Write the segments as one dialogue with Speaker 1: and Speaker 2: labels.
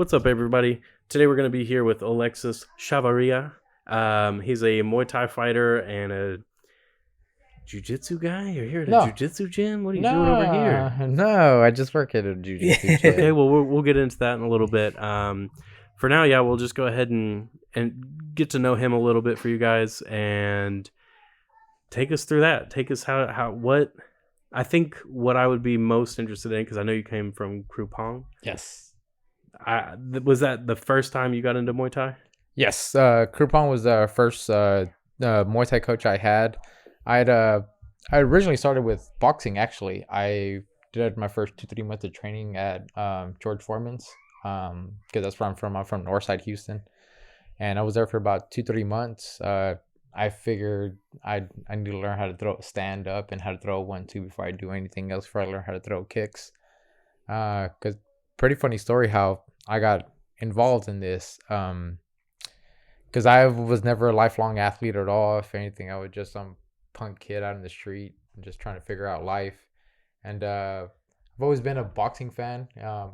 Speaker 1: What's up, everybody? Today we're going to be here with Alexis Chavarria. He's a Muay Thai fighter and a jiu-jitsu guy. You're here at a jiu-jitsu gym? What are you doing over here?
Speaker 2: No, I just work at a jiu-jitsu gym.
Speaker 1: Okay, well, we'll get into that in a little bit. For now, yeah, we'll just go ahead and get to know him a little bit for you guys and take us through that. Take us what I think what I would be most interested in, because I know you came from Krupong.
Speaker 2: Yes.
Speaker 1: Was that the first time you got into Muay Thai?
Speaker 2: Yes. Krupong was the first Muay Thai coach I had. I originally started with boxing, actually. I did my first 2-3 months of training at George Foreman's, because that's where I'm from. I'm from Northside, Houston. And I was there for about 2-3 months. I figured I need to learn how to stand up and how to throw 1-2 before I do anything else, before I learn how to throw kicks. Because pretty funny story how I got involved in this. Because I was never a lifelong athlete at all. If anything, I was just some punk kid out in the street just trying to figure out life. And I've always been a boxing fan.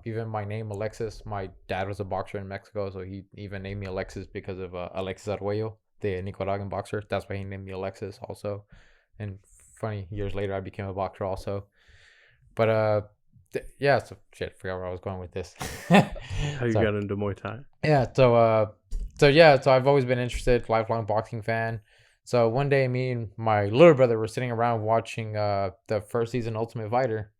Speaker 2: Even my name, Alexis, my dad was a boxer in Mexico, so he even named me Alexis because of Alexis Arguello, the Nicaraguan boxer. That's why he named me Alexis also. And funny, years later, I became a boxer also. But yeah, so shit, forgot where I was going with this.
Speaker 1: How you got into Muay Thai?
Speaker 2: Yeah, so I've always been interested, lifelong boxing fan. So one day, me and my little brother were sitting around watching the first season Ultimate Fighter,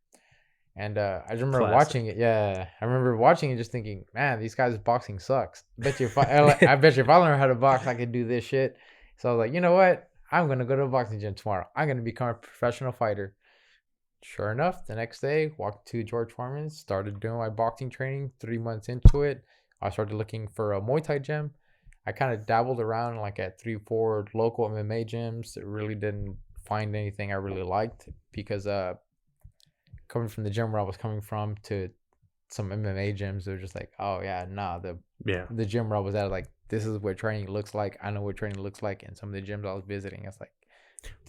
Speaker 2: and I just remember watching it. Yeah, I remember watching it, just thinking, man, these guys' boxing sucks. I bet you if I learn how to box, I could do this shit. So I was like, you know what? I'm gonna go to a boxing gym tomorrow. I'm gonna become a professional fighter. Sure enough, the next day, walked to George Foreman's, started doing my boxing training. 3 months into it, I started looking for a Muay Thai gym. I kind of dabbled around like at 3-4 local MMA gyms. It really didn't find anything I really liked, because coming from the gym where I was coming from to some MMA gyms, they were just like, oh yeah, nah. The gym where I was at, like, this is what training looks like. I know what training looks like. And some of the gyms I was visiting, it's like,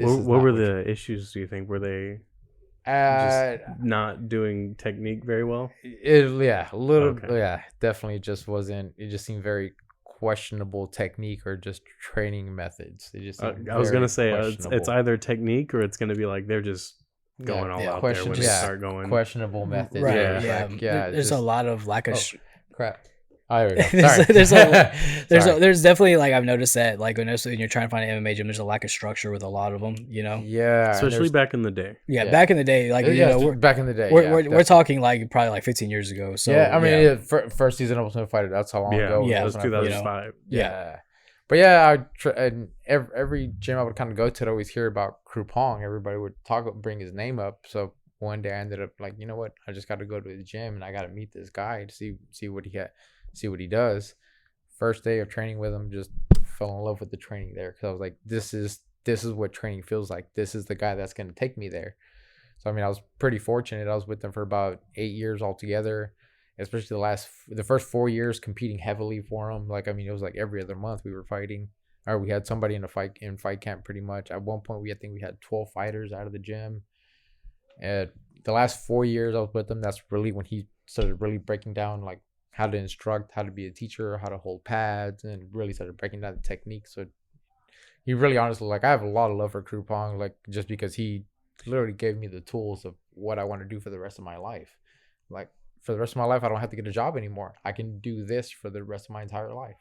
Speaker 1: what were the issues, do you think? Were they just not doing technique very well?
Speaker 2: Yeah, definitely just wasn't. It just seemed very questionable technique or just training methods. It just
Speaker 1: I was gonna say it's either technique or it's gonna be like they're just going all out there when they start going
Speaker 2: questionable methods.
Speaker 3: Right.
Speaker 2: Yeah.
Speaker 3: There's a lot of lack of
Speaker 2: crap. Oh, there we go. Sorry.
Speaker 3: there's definitely, like, I've noticed that, like, when you're trying to find an MMA gym, there's a lack of structure with a lot of them, you know.
Speaker 2: Yeah,
Speaker 1: especially back in the day.
Speaker 3: Back in the day, like,
Speaker 2: back in the day.
Speaker 3: We're talking like probably like 15 years ago. So
Speaker 2: yeah, I mean, first season of Ultimate Fighter. That's how long ago.
Speaker 1: Yeah, it was 2005.
Speaker 2: But yeah, every gym I would kind of go to, I'd always hear about Krupong. Everybody would bring his name up. So one day I ended up like, you know what? I just got to go to the gym and I got to meet this guy to see what he does. First day of training with him, just fell in love with the training there, because I was like, this is what training feels like. This is the guy that's going to take me there. So I mean, I was pretty fortunate. I was with them for about 8 years altogether, especially the first 4 years competing heavily for him. Like, I mean, it was like every other month we were fighting, or we had somebody in fight camp pretty much. At one point, I think we had 12 fighters out of the gym. And the last 4 years I was with them, that's really when he started really breaking down, like, how to instruct, how to be a teacher, how to hold pads, and really started breaking down the technique. So he really, honestly, like, I have a lot of love for Krupong, like, just because he literally gave me the tools of what I want to do for the rest of my life. Like, for the rest of my life, I don't have to get a job anymore. I can do this for the rest of my entire life.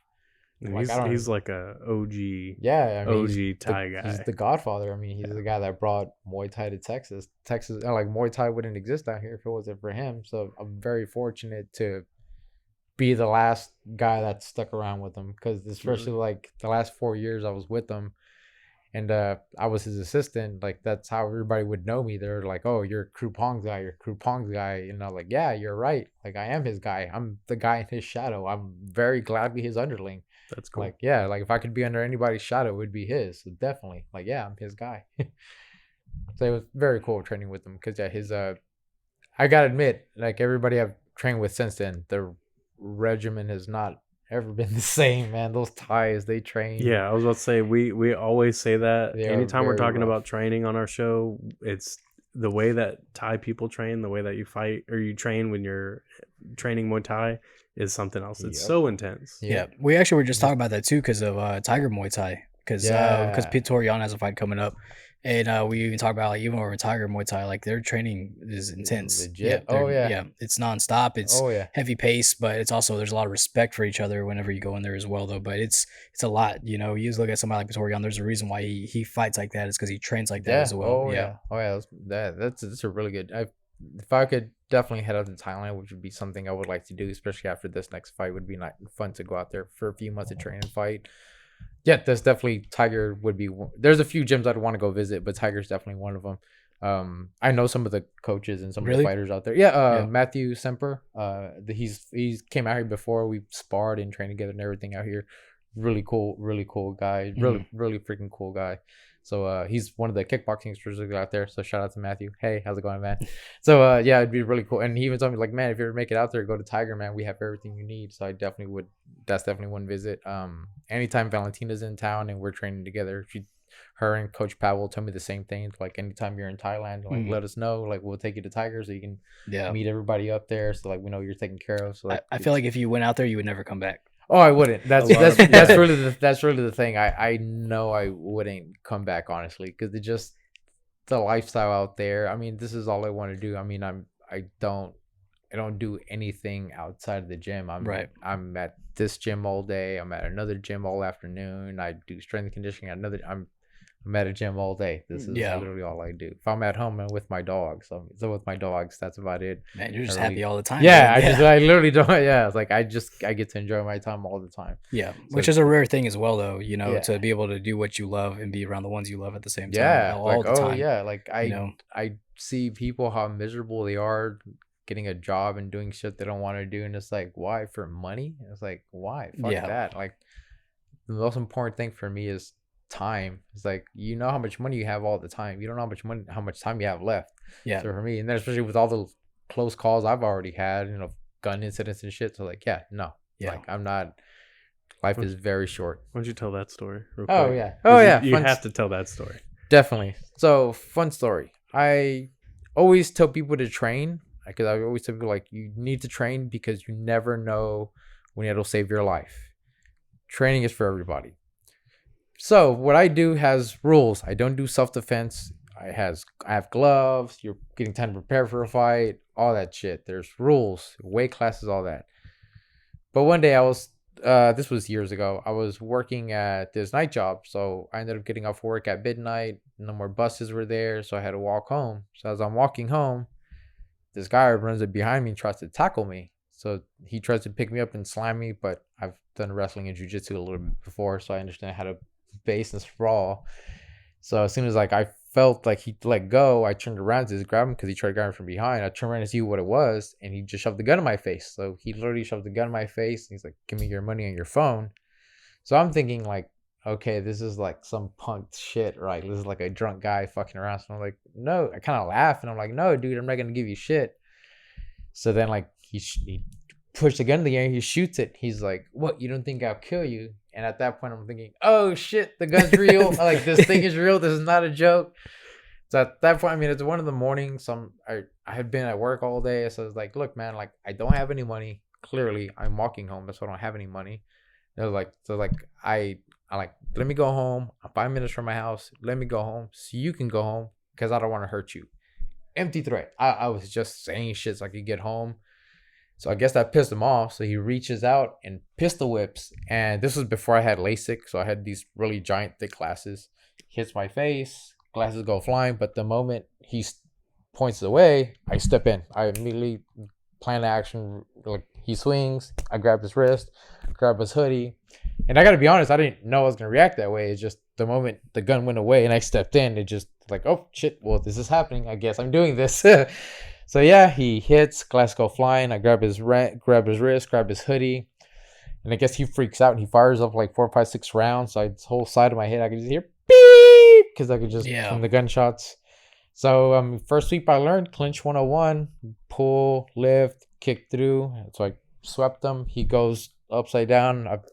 Speaker 1: Like, he's like a OG, OG Thai guy.
Speaker 2: He's the godfather. I mean, he's the guy that brought Muay Thai to Texas. Like, Muay Thai wouldn't exist out here if it wasn't for him. So I'm very fortunate to be the last guy that stuck around with him, because especially like the last 4 years I was with him, and I was his assistant. Like, that's how everybody would know me. They're like, oh, you're Krupong's guy. And I'm like, yeah, you're right. Like, I am his guy. I'm the guy in his shadow. I'm very gladly his underling.
Speaker 1: That's cool.
Speaker 2: Like, yeah, like, if I could be under anybody's shadow, it would be his. So definitely, like, yeah, I'm his guy. So it was very cool training with him, because I gotta admit, like, everybody I've trained with since then, the regimen has not ever been the same, man. Those Thais, they train.
Speaker 1: Yeah, I was about to say, we always say that anytime we're talking about training on our show, it's the way that Thai people train, the way that you fight or you train when you're training Muay Thai is something else. It's
Speaker 2: Yep.
Speaker 1: so intense.
Speaker 3: Yeah, we actually were just talking about that too because of Tiger Muay Thai because
Speaker 2: Yeah.
Speaker 3: Vitor Yan has a fight coming up, and we even talk about like even over Tiger Muay Thai, like their training is intense.
Speaker 2: Legit.
Speaker 3: Yeah,
Speaker 2: Oh, yeah.
Speaker 3: yeah, it's nonstop. It's
Speaker 2: Oh yeah.
Speaker 3: heavy pace, but it's also there's a lot of respect for each other whenever you go in there as well though. But it's a lot. You know, you just look at somebody like Vitor Yan. There's a reason why he fights like that. It's because he trains like that
Speaker 2: Yeah.
Speaker 3: as well.
Speaker 2: Oh yeah. Oh yeah. That's a really good. If I could definitely head out to Thailand, which would be something I would like to do, especially after this next fight, would be fun to go out there for a few months to train and fight. Yeah, that's definitely Tiger would be. There's a few gyms I'd want to go visit, but Tiger's definitely one of them. I know some of the coaches and some of the fighters out there. Yeah, Matthew Semper. He's came out here before. We sparred and trained together and everything out here. Really cool guy. Really freaking cool guy. So he's one of the kickboxing instructors out there. So shout out to Matthew. Hey, how's it going, man? So yeah, it'd be really cool. And he even told me like, man, if you ever make it out there, go to Tiger, man. We have everything you need. So I definitely would. That's definitely one visit. Anytime Valentina's in town and we're training together, her and Coach Pavel told me the same thing. Like anytime you're in Thailand, like let us know. Like we'll take you to Tiger so you can meet everybody up there. So like we know you're taken care of. So like
Speaker 3: I feel like if you went out there, you would never come back.
Speaker 2: Oh, I wouldn't. That's really the thing. I know I wouldn't come back honestly because it just the lifestyle out there. I mean, this is all I want to do. I mean, I don't do anything outside of the gym. I'm at this gym all day. I'm at another gym all afternoon. I do strength and conditioning. I'm at a gym all day. This is literally all I do. If I'm at home, I'm with my dogs. So with my dogs, that's about it.
Speaker 3: Man, you're just happy all the time.
Speaker 2: Yeah, I literally don't. Yeah, it's like I get to enjoy my time all the time.
Speaker 3: Yeah, so, which is a rare thing as well, though. You know, to be able to do what you love and be around the ones you love at the same time.
Speaker 2: Yeah,
Speaker 3: all the time.
Speaker 2: Yeah, like I see people how miserable they are getting a job and doing shit they don't want to do, and it's like, why? For money? It's like, why? Fuck that. Like the most important thing for me is time. It's like, you know how much money you have all the time. You don't know how much time you have left.
Speaker 3: Yeah.
Speaker 2: So for me, and then especially with all the close calls I've already had, you know, gun incidents and shit. So like, like I'm not. Life is very short.
Speaker 1: Why don't you tell that story real quick?
Speaker 2: Oh yeah.
Speaker 1: You have to tell that story.
Speaker 2: Definitely. So fun story. I always tell people to train because I always tell people like you need to train because you never know when it'll save your life. Training is for everybody. So what I do has rules. I don't do self-defense. I have gloves. You're getting time to prepare for a fight. All that shit. There's rules, weight classes, all that. But one day I was, this was years ago. I was working at this night job, so I ended up getting off work at midnight. No more buses were there, so I had to walk home. So as I'm walking home, this guy runs up behind me and tries to tackle me. So he tries to pick me up and slam me, but I've done wrestling and jiu-jitsu a little bit before, so I understand how to base and sprawl. So as soon as like I felt like he let go, I turned around to just grab him because he tried to grab me from behind. I turned around to see what it was, and he just shoved the gun in my face. So he literally shoved the gun in my face, and he's like, "Give me your money and your phone." So I'm thinking like, okay, this is like some punk shit, right? This is like a drunk guy fucking around. So I'm like, no. I kind of laugh, and I'm like, no, dude, I'm not gonna give you shit. So then like he pushed the gun in the air, he shoots it. He's like, "What? You don't think I'll kill you?" And at that point, I'm thinking, oh shit, the gun's real. Like this thing is real. This is not a joke. So at that point, I mean, it's 1 a.m. I had been at work all day. So I was like, look, man, like I don't have any money. Clearly, I'm walking home, so I don't have any money. And I was like, I like, let me go home. I'm 5 minutes from my house. Let me go home so you can go home because I don't want to hurt you. Empty threat. I was just saying shit so I could get home. So I guess that pissed him off. So he reaches out and pistol whips. And this was before I had LASIK. So I had these really giant, thick glasses. Hits my face. Glasses go flying. But the moment he points away, I step in. I immediately plan the action. Like he swings. I grab his wrist. Grab his hoodie. And I got to be honest, I didn't know I was going to react that way. It's just the moment the gun went away and I stepped in, it just like, oh, shit. Well, this is happening. I guess I'm doing this. So yeah, he hits, glass go flying. I grab his wrist, grab his hoodie, and I guess he freaks out and he fires up like 4, 5, 6 rounds. So this whole side of my head, I could just hear beep because I could just from the gunshots. So first sweep I learned clinch 101, pull, lift, kick through. So I swept him. He goes upside down. I've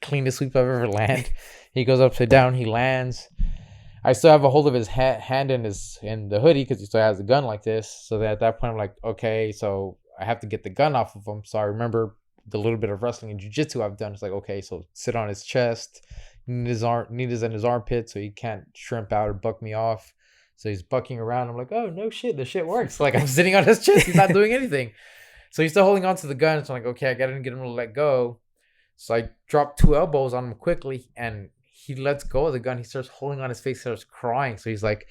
Speaker 2: cleanest sweep I've ever landed. He goes upside down. He lands. I still have a hold of his hand in the hoodie because he still has a gun like this. So that at that point I'm like, okay, so I have to get the gun off of him. So I remember the little bit of wrestling and jiu-jitsu I've done. It's like, okay, so sit on his chest, knees in his armpit so he can't shrimp out or buck me off. So he's bucking around. I'm like, oh no shit, the shit works. Like I'm sitting on his chest, he's not doing anything. So he's still holding on to the gun. So I'm like, okay, I gotta get him to let go. So I drop 2 elbows on him quickly and he lets go of the gun. He starts holding on his face, starts crying. So he's like,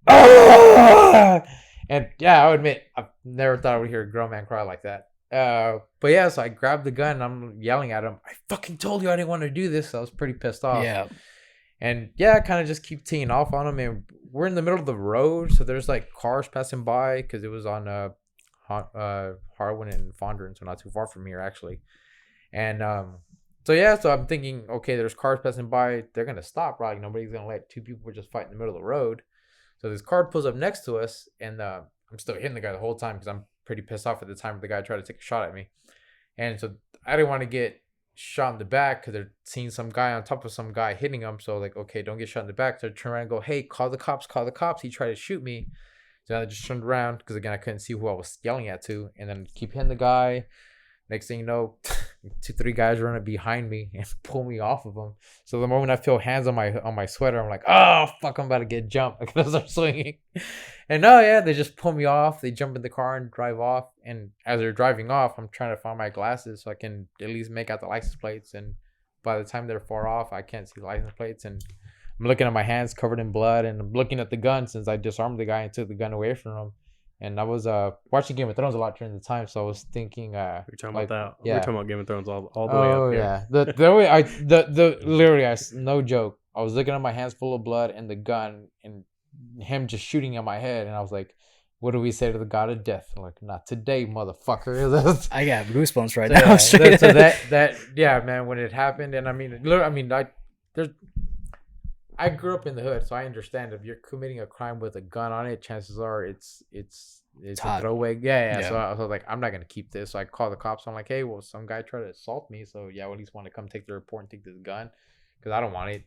Speaker 2: ah! And yeah, I'll admit, I've never thought I would hear a grown man cry like that. But yeah, so I grabbed the gun and I'm yelling at him. I fucking told you I didn't want to do this. So I was pretty pissed off.
Speaker 3: Yeah.
Speaker 2: And yeah, I kind of just keep teeing off on him. And we're in the middle of the road. So there's like cars passing by because it was on Harwin and Fondren. So not too far from here, actually. And so yeah, so I'm thinking, okay, there's cars passing by. They're going to stop, right? Nobody's going to let 2 people just fight in the middle of the road. So this car pulls up next to us, and I'm still hitting the guy the whole time because I'm pretty pissed off at the time the guy tried to take a shot at me. And so I didn't want to get shot in the back because they're seeing some guy on top of some guy hitting him. So like, okay, don't get shot in the back. So I turn around and go, hey, call the cops, call the cops. He tried to shoot me. So I just turned around because, again, I couldn't see who I was yelling at to. And then keep hitting the guy. Next thing you know, 2-3 guys running behind me and pull me off of them. So the moment I feel hands on my sweater, I'm like, oh fuck, I'm about to get jumped. I start swinging, and no, yeah, they just pull me off. They jump in the car and drive off. And as they're driving off, I'm trying to find my glasses so I can at least make out the license plates. And by the time they're far off, I can't see the license plates. And I'm looking at my hands covered in blood, and I'm looking at the gun since I disarmed the guy and took the gun away from him. And I was watching Game of Thrones a lot during the time, so I was thinking.
Speaker 1: We're talking
Speaker 2: like,
Speaker 1: about that.
Speaker 2: Yeah.
Speaker 1: We're talking about Game of Thrones all the way up here.
Speaker 2: Yeah, the way literally, no joke. I was looking at my hands full of blood and the gun, and him just shooting at my head, and I was like, "What do we say to the god of death?" I'm like, not today, motherfucker.
Speaker 3: I got goosebumps right
Speaker 2: so,
Speaker 3: now.
Speaker 2: Yeah, so that yeah, man, when it happened, and I grew up in the hood, so I understand if you're committing a crime with a gun on it, chances are it's a throwaway. Yeah. So I was like, I'm not gonna keep this. So I called the cops. I'm like, hey, well, some guy tried to assault me, so yeah, I at least want to come take the report and take this gun because I don't want it.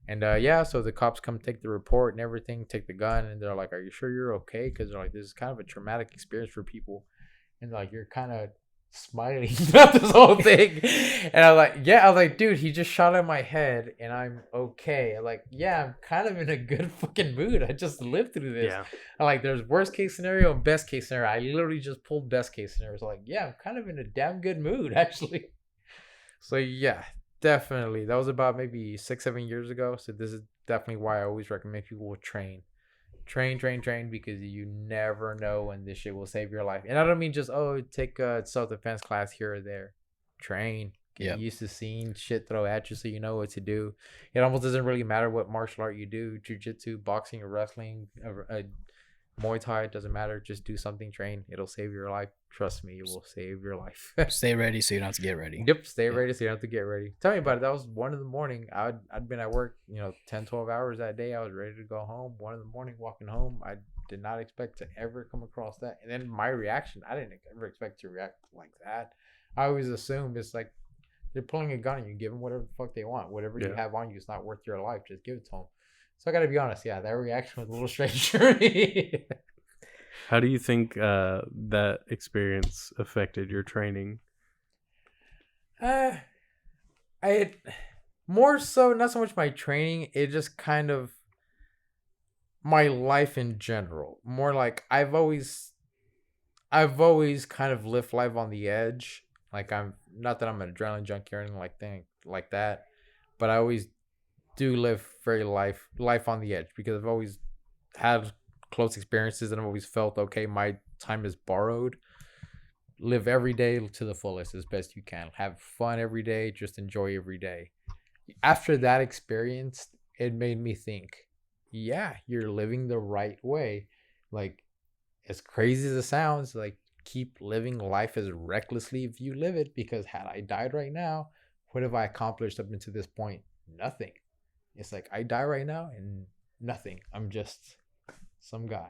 Speaker 2: And yeah, so the cops come take the report and everything, take the gun, and they're like, are you sure you're okay? Because they're like, this is kind of a traumatic experience for people, and like you're kind of smiling throughout this whole thing. And I was like, dude, he just shot at my head and I'm okay. I'm like, yeah, I'm kind of in a good fucking mood. I just lived through this.
Speaker 1: Yeah.
Speaker 2: I'm like, there's worst case scenario and best case scenario. I literally just pulled best case scenario. So like, yeah, I'm kind of in a damn good mood actually. So yeah, definitely. That was about maybe 6-7 years ago. So this is definitely why I always recommend people will train, because you never know when this shit will save your life. And I don't mean just take a self-defense class here or there. Train, get used to seeing shit throw at you so you know what to do. It almost doesn't really matter what martial art you do, jiu-jitsu, boxing, or wrestling, Muay Thai, it doesn't matter. Just do something, train. It'll save your life. Trust me, it will save your life.
Speaker 3: Stay ready so you don't have to get ready.
Speaker 2: Yep, stay ready so you don't have to get ready. Tell me about it. That was 1 a.m. I'd been at work, 10-12 hours that day. I was ready to go home. 1 a.m, walking home. I did not expect to ever come across that. And then my reaction, I didn't ever expect to react like that. I always assumed it's like they're pulling a gun and you give them whatever the fuck they want. Whatever you have on you is not worth your life. Just give it to them. So I got to be honest. Yeah, that reaction was a little strange for me.
Speaker 1: How do you think that experience affected your training?
Speaker 2: I more so, not so much my training. It just kind of my life in general. More like I've always kind of lived life on the edge. Like I'm not that I'm an adrenaline junkie or anything like that, but I always do live very life on the edge because I've always had close experiences and I've always felt okay, my time is borrowed. Live every day to the fullest as best you can. Have fun every day, just enjoy every day. After that experience, it made me think, yeah, you're living the right way. Like, as crazy as it sounds, like, keep living life as recklessly if you live it, because had I died right now, what have I accomplished up until this point? Nothing. It's like I die right now and nothing. I'm just some guy.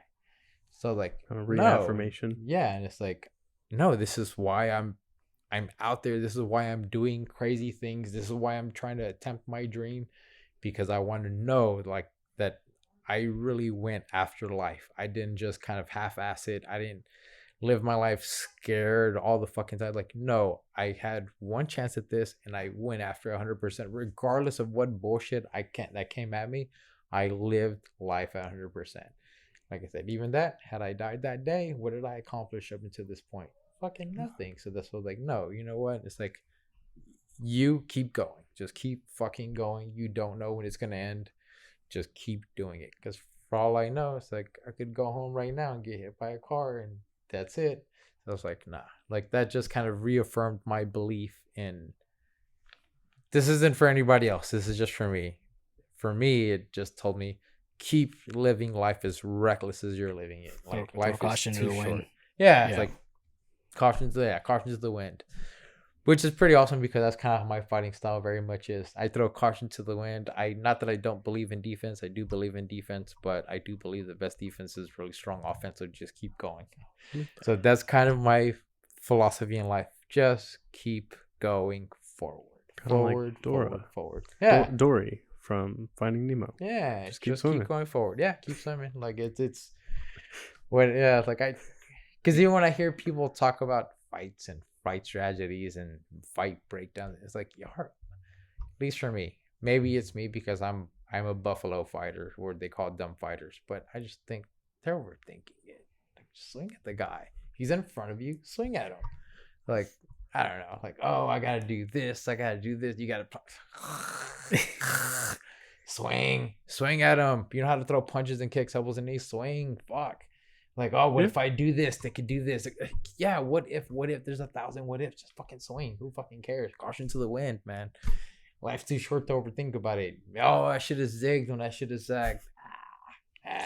Speaker 2: So like
Speaker 1: a reaffirmation.
Speaker 2: Yeah, and it's like, no, this is why I'm out there. This is why I'm doing crazy things. This is why I'm trying to attempt my dream, because I want to know like that I really went after life. I didn't just kind of half-ass it. I didn't live my life scared all the fucking time. Like, no, I had one chance at this and I went after 100%, regardless of what bullshit that came at me. I lived life at 100%. Like I said, even that, had I died that day, what did I accomplish up until this point? Fucking nothing. So that's what, like, no, you know what? It's like, you keep going. Just keep fucking going. You don't know when it's going to end. Just keep doing it. Because for all I know, it's like, I could go home right now and get hit by a car and that's it. So I was like, nah. Like, that just kind of reaffirmed my belief in, this isn't for anybody else. This is just for me. For me, it just told me, keep living life as reckless as you're living it. Like, life
Speaker 3: caution
Speaker 2: is
Speaker 3: to
Speaker 2: too
Speaker 3: the
Speaker 2: short.
Speaker 3: wind.
Speaker 2: Yeah, it's like caution to the wind, which is pretty awesome because that's kind of how my fighting style very much is. I throw caution to the wind. Not that I don't believe in defense. I do believe in defense, but I do believe the best defense is really strong offense. So just keep going. So that's kind of my philosophy in life. Just keep going forward. Forward,
Speaker 1: Dora.
Speaker 2: forward. Yeah.
Speaker 1: Dory from Finding Nemo.
Speaker 2: Yeah,
Speaker 1: Just
Speaker 2: keep
Speaker 1: swimming.
Speaker 2: going forward. Yeah, keep swimming. Like it's when like because even when I hear people talk about fights and fight strategies and fight breakdowns, it's like, at least for me, maybe it's me because I'm a Buffalo fighter, or they call dumb fighters, but I just think they're overthinking it. Like, swing at the guy. He's in front of you. Swing at him. Like, I don't know. Like, oh, I gotta do this. I gotta do this. You gotta swing at him. You know how to throw punches and kicks, elbows and knees. Swing. Fuck. Like, oh, what if I do this? They could do this. Like, yeah. What if? There's 1,000 what ifs? Just fucking swing. Who fucking cares? Caution to the wind, man. Life's too short to overthink about it. Oh, I should have zigged when I should have zagged.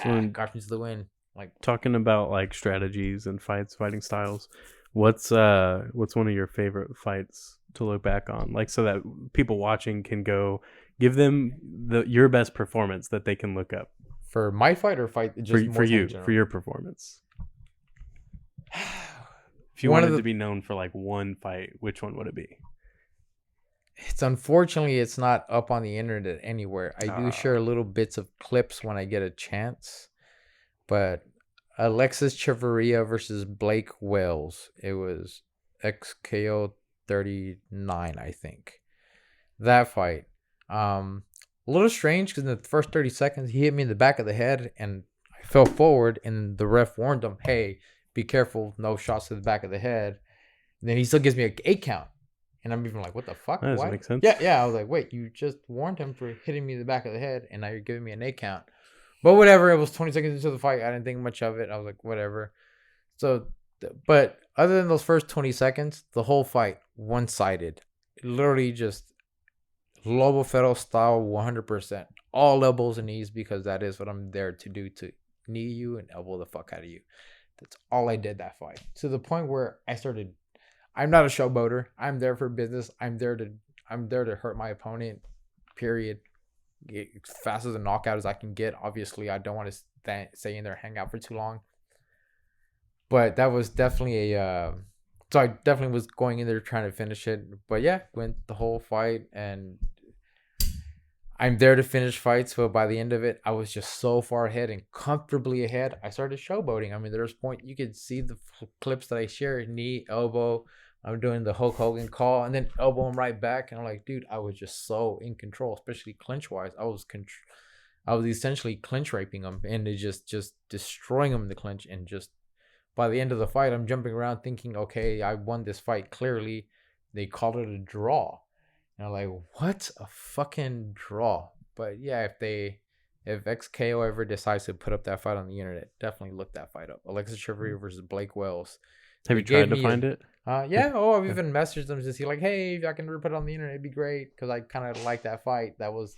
Speaker 2: Caution to the wind. Like,
Speaker 1: talking about like strategies and fighting styles. What's one of your favorite fights to look back on? Like, so that people watching can go give them your best performance that they can look up.
Speaker 2: For my fight or fight just
Speaker 1: for your performance. If you wanted to be known for like one fight, which one would it be?
Speaker 2: It's unfortunately it's not up on the internet anywhere. I do share little bits of clips when I get a chance, but Alexis Chavarria versus Blake Wells. It was XKO 39, I think. That fight. A little strange because in the first 30 seconds, he hit me in the back of the head and I fell forward and the ref warned him, hey, be careful, no shots to the back of the head. And then he still gives me an 8 count. And I'm even like, what the fuck?
Speaker 1: That doesn't make sense.
Speaker 2: Yeah. I was like, wait, you just warned him for hitting me in the back of the head and now you're giving me an 8 count. But whatever, it was 20 seconds into the fight. I didn't think much of it. I was like, whatever. So, but other than those first 20 seconds, the whole fight, one-sided. Literally just Lobo Feroz style 100%. All elbows and knees because that is what I'm there to do, to knee you and elbow the fuck out of you. That's all I did that fight. To the point where I'm not a showboater. I'm there for business. I'm there to hurt my opponent, period. Get as fast as a knockout as I can get. Obviously, I don't want to stay in there, hang out for too long. But that was definitely so I definitely was going in there trying to finish it. But yeah, went the whole fight, and I'm there to finish fights. But by the end of it, I was just so far ahead and comfortably ahead. I started showboating. I mean, there was point you could see the clips that I shared: knee, elbow. I'm doing the Hulk Hogan call and then elbow him right back. And I'm like, dude, I was just so in control, especially clinch wise. I was essentially clinch raping him and just destroying him in the clinch. And just by the end of the fight, I'm jumping around thinking, okay, I won this fight clearly. They called it a draw. And I'm like, what a fucking draw. But yeah, if XKO ever decides to put up that fight on the internet, definitely look that fight up. Alexis Chavarria versus Blake Wells.
Speaker 1: Have you tried to find it?
Speaker 2: Yeah. Oh, I've even messaged them to see like, hey, if I can put it on the internet, it'd be great because I kind of like that fight. That was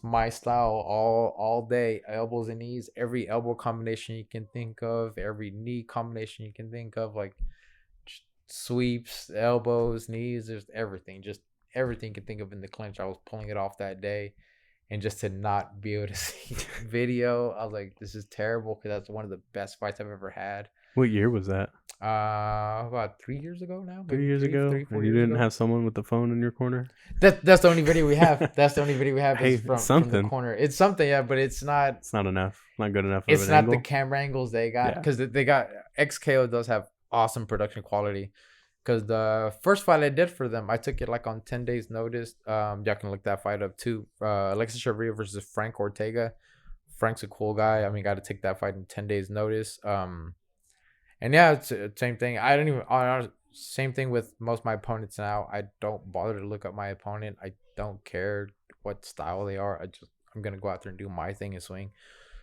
Speaker 2: my style all day. Elbows and knees, every elbow combination you can think of, every knee combination you can think of, like sweeps, elbows, knees, just everything you can think of in the clinch. I was pulling it off that day, and just to not be able to see video, I was like, this is terrible because that's one of the best fights I've ever had.
Speaker 1: What year was that?
Speaker 2: About 3 years ago now.
Speaker 1: 3 years ago.
Speaker 2: 4
Speaker 1: And you
Speaker 2: years
Speaker 1: didn't
Speaker 2: ago.
Speaker 1: have someone with the phone in your corner.
Speaker 2: That's the only video we have. That's the only video we have
Speaker 1: Hey,
Speaker 2: is from
Speaker 1: something.
Speaker 2: the corner. It's something, yeah, but it's not.
Speaker 1: It's not enough. Not good enough.
Speaker 2: It's
Speaker 1: of an
Speaker 2: not
Speaker 1: angle.
Speaker 2: the camera angles they got
Speaker 1: Yeah.
Speaker 2: because they got XKO does have awesome production quality. Because the first fight I did for them, I took it like on 10 days notice. Y'all can look that fight up too. Alexis Chavarria versus Frank Ortega. Frank's a cool guy. I mean, got to take that fight in 10 days notice. And yeah, it's the same thing. I don't even. Same thing with most of my opponents now. I don't bother to look up my opponent. I don't care what style they are. I'm gonna go out there and do my thing and swing.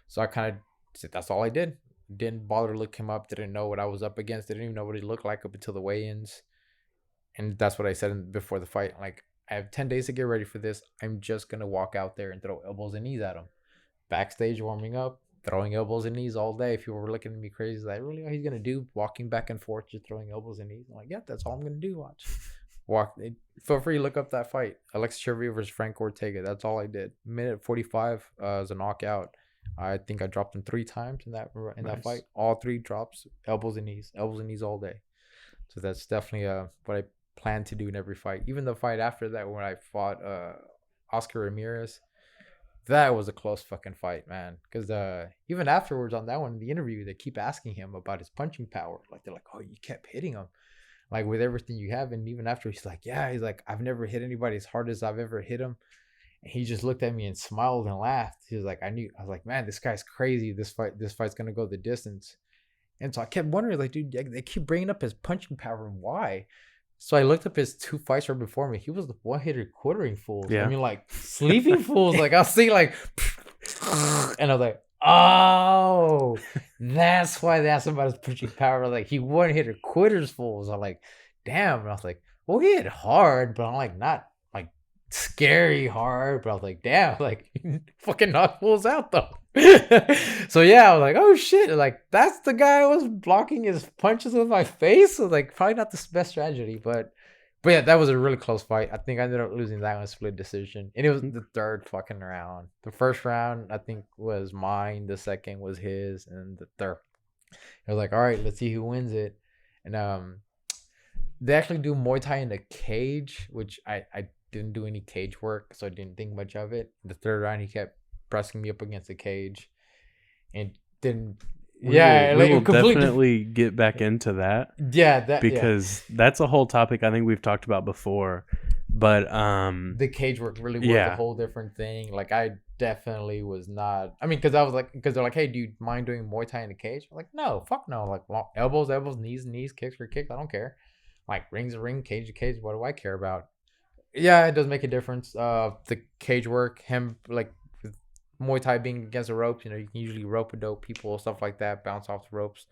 Speaker 2: So I kind of that's all I did. Didn't bother to look him up. Didn't know what I was up against. Didn't even know what he looked like up until the weigh-ins. And that's what I said before the fight. Like, I have 10 days to get ready for this. I'm just going to walk out there and throw elbows and knees at him. Backstage warming up, throwing elbows and knees all day. If you were looking at me crazy, like, really all he's going to do? Walking back and forth, just throwing elbows and knees. I'm like, yeah, that's all I'm going to do. Watch. Feel free to look up that fight. Alexis Chavarria versus Frank Ortega. That's all I did. Minute 45 is a knockout. I think I dropped him 3 times in that fight. All 3 drops, elbows and knees all day. So that's definitely what I plan to do in every fight. Even the fight after that, when I fought Oscar Ramirez, that was a close fucking fight, man. Because even afterwards on that one, in the interview, they keep asking him about his punching power. Like, they're like, oh, you kept hitting him, like, with everything you have. And even after, he's like, yeah, he's like, I've never hit anybody as hard as I've ever hit him. And he just looked at me and smiled and laughed. He was like, I was like, man, this guy's crazy. This fight's gonna go the distance. And so I kept wondering, like, dude, they keep bringing up his punching power. Why? So I looked up his 2 fights right before me. He was the one-hitter quartering fools.
Speaker 1: Yeah.
Speaker 2: I mean, like, sleeping fools. Like, I'll see, like, and I was like, oh, that's why they asked him about his punching power. Like, he one-hitter quitters fools. I'm like, damn. And I was like, well, he hit hard, but I'm like, not like scary hard. But I was like, damn, like, fucking knock fools out, though. So yeah, I was like, oh shit, like, that's the guy who was blocking his punches with my face. So, like, probably not the best strategy, but yeah, that was a really close fight. I think I ended up losing that one split decision, and it was the 3rd fucking round. The first round I think was mine, the second was his, and the third, I was like, all right, let's see who wins it. And they actually do Muay Thai in the cage, which I didn't do any cage work, so I didn't think much of it. The 3rd round, he kept pressing me up against the cage, and didn't.
Speaker 1: We will definitely get back into that.
Speaker 2: Yeah,
Speaker 1: because that's a whole topic I think we've talked about before. But
Speaker 2: the cage work really was a whole different thing. Like, I definitely was not. I mean, because they're like, hey, do you mind doing Muay Thai in the cage? I'm like, no, fuck no. Like, elbows, knees, kicks for kicks. I don't care. Like, ring's a ring, cage to cage. What do I care about? Yeah, it does make a difference. The cage work, him, like, Muay Thai being against the ropes, you know, you can usually rope-a-dope people, stuff like that, bounce off the ropes.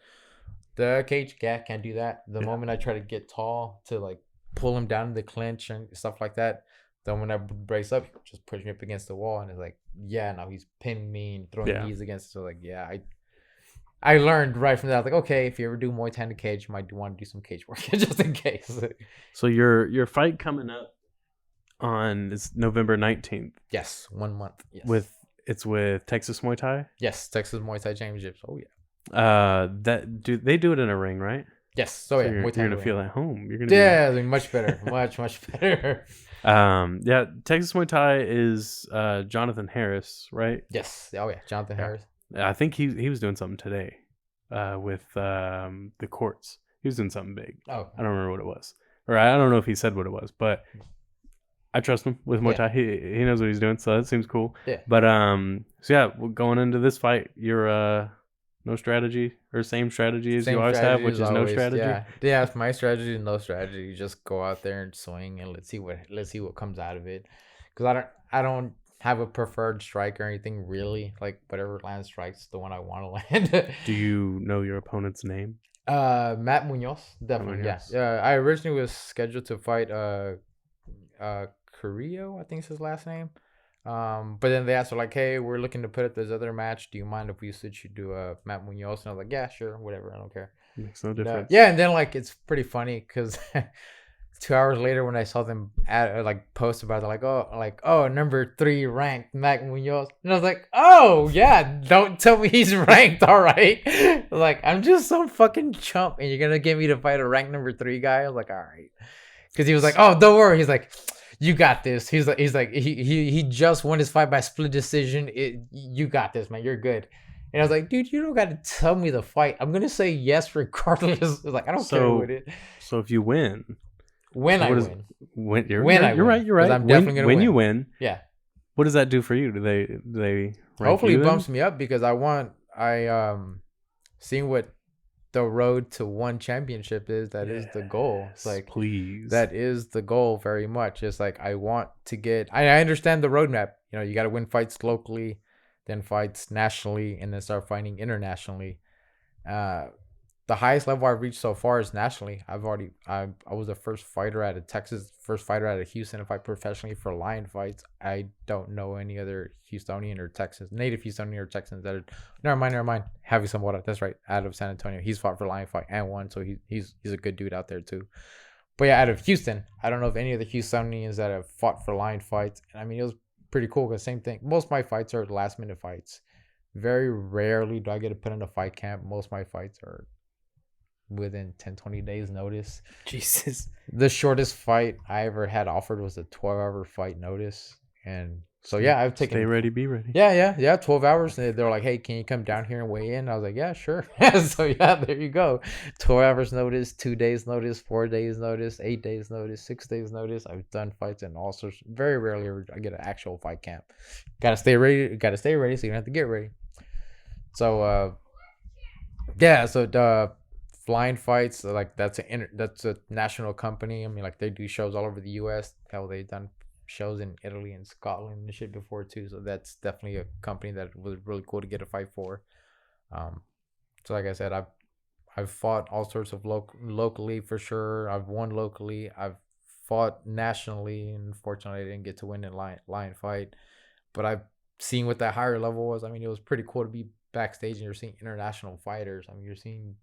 Speaker 2: The cage, can't do that. The moment I try to get tall to, like, pull him down in the clinch and stuff like that, then when I brace up, just push me up against the wall, and it's like, yeah, now he's pinning me and throwing knees against it. So, like, yeah, I learned right from that. I was like, okay, if you ever do Muay Thai in the cage, you might want to do some cage work just in case.
Speaker 1: So your fight coming up is November 19th.
Speaker 2: Yes, 1 month. Yes.
Speaker 1: It's with Texas Muay Thai?
Speaker 2: Yes, Texas Muay Thai Championships. Oh yeah.
Speaker 1: They do it in a ring, right?
Speaker 2: Yes. So yeah,
Speaker 1: you're gonna feel at home. You're gonna
Speaker 2: be much better. much better.
Speaker 1: Yeah, Texas Muay Thai is Jonathan Harris, right?
Speaker 2: Yes. Oh yeah, Jonathan Harris.
Speaker 1: I think he was doing something today with the courts. He was doing something big.
Speaker 2: Oh.
Speaker 1: I don't remember what it was. Or I don't know if he said what it was, but I trust him with Muay Thai. He knows what he's doing, so that seems cool.
Speaker 2: Yeah.
Speaker 1: But so yeah, going into this fight, you're no strategy or same strategy as you always have, which is no strategy.
Speaker 2: Yeah. It's my strategy and no strategy. Just go out there and swing, and let's see what comes out of it. Because I don't have a preferred strike or anything really. Like, whatever land strikes, the one I want to land.
Speaker 1: Do you know your opponent's name?
Speaker 2: Matt Munoz, definitely. Munoz. Yeah. I originally was scheduled to fight Carrillo, I think is his last name. But then they asked her, like, hey, we're looking to put up this other match. Do you mind if we switch you to Matt Munoz? And I was like, yeah, sure, whatever, I don't care.
Speaker 1: Makes no difference.
Speaker 2: Yeah, and then, like, it's pretty funny because 2 hours later, when I saw them post about it, oh, number 3 ranked Mac Munoz, and I was like, oh yeah, don't tell me he's ranked. All right, like I'm just some fucking chump, and you're gonna get me to fight a ranked number 3 guy. I was like, all right, because he was like, oh, don't worry. He's like, you got this. He just won his fight by split decision. You got this, man. You're good. And I was like, dude, you don't got to tell me the fight. I'm gonna say yes regardless. It's like I don't care with it.
Speaker 1: So if you win,
Speaker 2: win,
Speaker 1: you're right.
Speaker 2: I'm definitely gonna win.
Speaker 1: When you win,
Speaker 2: yeah.
Speaker 1: What does that do for you? Do they
Speaker 2: Hopefully
Speaker 1: it
Speaker 2: bumps me up because seeing what the road to one championship is. That is the goal. It's like,
Speaker 1: please,
Speaker 2: that is the goal very much. It's like I want to get. I understand the roadmap. You know, you got to win fights locally, then fights nationally, and then start fighting internationally. The highest level I've reached so far is nationally. I was the first fighter out of Texas, first fighter out of Houston to fight professionally for Lion fights. I don't know any other Houstonian or Texans, native Houstonian or Texans that are. Never mind. Javi Zamora, that's right, out of San Antonio. He's fought for Lion fight and won, so he's a good dude out there too. But yeah, out of Houston, I don't know of any of the Houstonians that have fought for Lion fights. And I mean, it was pretty cool because same thing. Most of my fights are last minute fights. Very rarely do I get to put in a fight camp. Most of my fights are within 10-20 days notice.
Speaker 3: Jesus.
Speaker 2: The shortest fight I ever had offered was a 12-hour fight notice. And so yeah, I've taken.
Speaker 1: Stay ready, be ready.
Speaker 2: Yeah. 12 hours. And they're like, hey, can you come down here and weigh in? I was like, yeah, sure. So yeah, there you go. 12 hours notice, 2 days notice, 4 days notice, 8 days notice, 6 days notice. I've done fights and all sorts. Very rarely I get an actual fight camp. Gotta stay ready so you don't have to get ready. So the Flying Fights, like that's a national company. I mean, like they do shows all over the U.S. Hell, they've done shows in Italy and Scotland and shit before too. So that's definitely a company that was really cool to get a fight for. So like I said, I've fought all sorts of locally for sure. I've won locally. I've fought nationally. Unfortunately, I didn't get to win in Lion fight, but I've seen what that higher level was. I mean, it was pretty cool to be backstage and you're seeing international fighters. I mean, you're seeing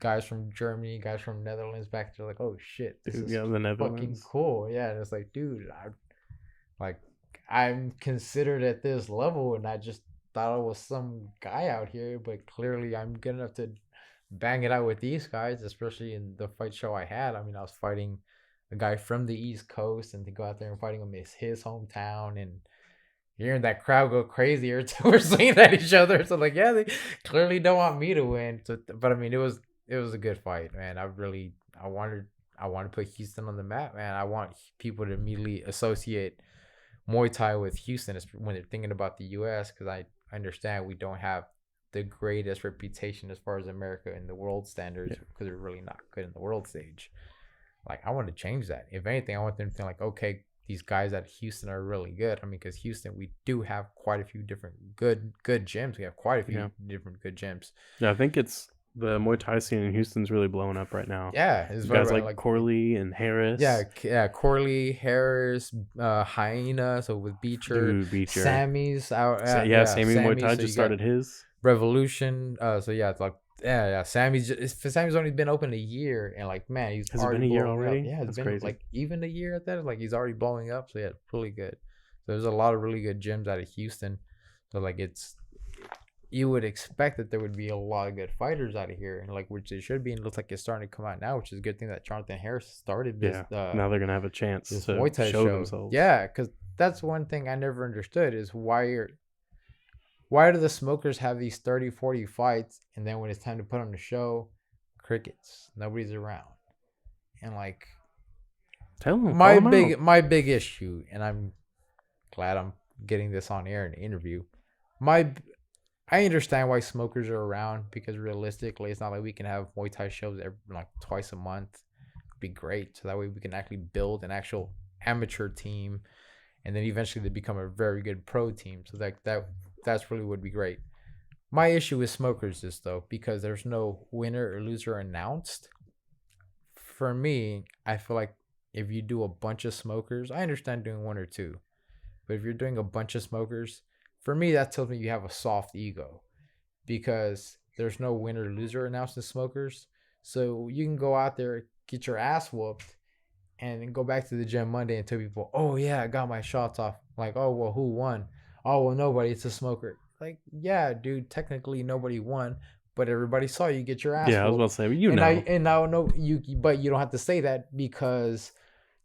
Speaker 2: guys from Germany, guys from Netherlands back there, like, oh shit, this is
Speaker 1: the Netherlands.
Speaker 2: Fucking cool. Yeah, and it's like, dude, I'm considered at this level, and I just thought I was some guy out here, but clearly I'm good enough to bang it out with these guys, especially in the fight show I had. I mean, I was fighting a guy from the East Coast, and to go out there and fighting him is his hometown, and hearing that crowd go crazy every time we're swinging at each other. So like, yeah, they clearly don't want me to win. So, but I mean, it was a good fight, man. I wanted to put Houston on the map, man. I want people to immediately associate Muay Thai with Houston when they're thinking about the U.S. because I understand we don't have the greatest reputation as far as America and the world standards because we're really not good in the world stage. Like, I want to change that. If anything, I want them to think like, okay, these guys at Houston are really good. I mean, because Houston, we do have quite a few different good gyms. We have quite a few different good gyms. Yeah,
Speaker 1: I think it's the Muay Thai scene in Houston's really blowing up right now.
Speaker 2: Yeah, it's
Speaker 1: guys like Corley and Harris.
Speaker 2: Yeah, Corley, Harris, Hyena. So with Beecher. Sammy's out.
Speaker 1: Sammy Muay Thai just started his
Speaker 2: Revolution. So yeah, it's like. Yeah. Sammy's only been open a year, and like, man,
Speaker 1: has it been a year already?
Speaker 2: Up. Yeah,
Speaker 1: it's
Speaker 2: been
Speaker 1: crazy.
Speaker 2: Like even a year at that. Like he's already blowing up. So yeah, really good. So there's a lot of really good gyms out of Houston. So like you would expect that there would be a lot of good fighters out of here, and like which it should be, and it looks like it's starting to come out now, which is a good thing that Jonathan Harris started this.
Speaker 1: Now they're gonna have a chance to
Speaker 2: Muay Thai
Speaker 1: show themselves.
Speaker 2: Yeah, because that's one thing I never understood is why do the smokers have these 30-40 fights, and then when it's time to put on the show, crickets, nobody's around, and like,
Speaker 1: tell them
Speaker 2: my big issue, and I'm glad I'm getting this on air in the interview. I understand why smokers are around because realistically, it's not like we can have Muay Thai shows like twice a month. It'd be great, so that way we can actually build an actual amateur team, and then eventually they become a very good pro team. So that's really would be great. My issue with smokers is though, because there's no winner or loser announced. For me, I feel like if you do a bunch of smokers, I understand doing one or two, but if you're doing a bunch of smokers, for me that tells me you have a soft ego, because there's no winner or loser announced in smokers. So you can go out there, get your ass whooped, and then go back to the gym Monday and tell people, oh yeah, I got my shots off. Like, oh well, who won? Oh well, nobody. It's a smoker. Like, yeah, dude. Technically, nobody won, but everybody saw you get your ass.
Speaker 1: Yeah, I was
Speaker 2: whooped.
Speaker 1: about to say, well, you
Speaker 2: And
Speaker 1: know.
Speaker 2: and now no, but you don't have to say that because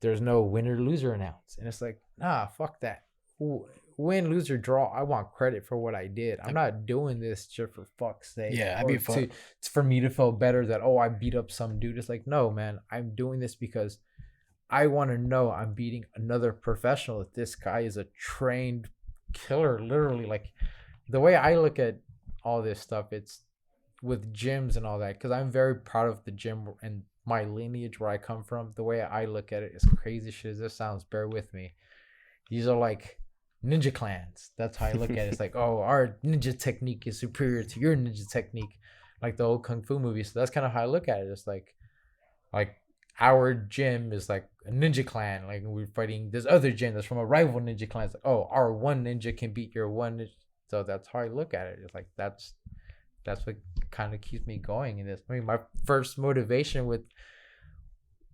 Speaker 2: there's no winner loser announced. And it's like, nah, fuck that. Win, lose, or draw. I want credit for what I did. I'm not doing this just for fuck's sake.
Speaker 3: Yeah, I'd be fun.
Speaker 2: It's for me to feel better that, oh, I beat up some dude. It's like, no, man, I'm doing this because I want to know I'm beating another professional. That this guy is a trained killer, literally. Like, the way I look at all this stuff, it's with gyms and all that, because I'm very proud of the gym and my lineage where I come from. The way I look at it is crazy shit as this sounds. Bear with me. These are like ninja clans. That's how I look at it. It's like, oh, our ninja technique is superior to your ninja technique, like the old kung fu movies. So that's kind of how I look at it. It's like our gym is like a ninja clan. Like, we're fighting this other gym that's from a rival ninja clan. It's like, oh, our one ninja can beat your one ninja. So that's how I look at it. It's like that's what kind of keeps me going in this. I mean, my first motivation with,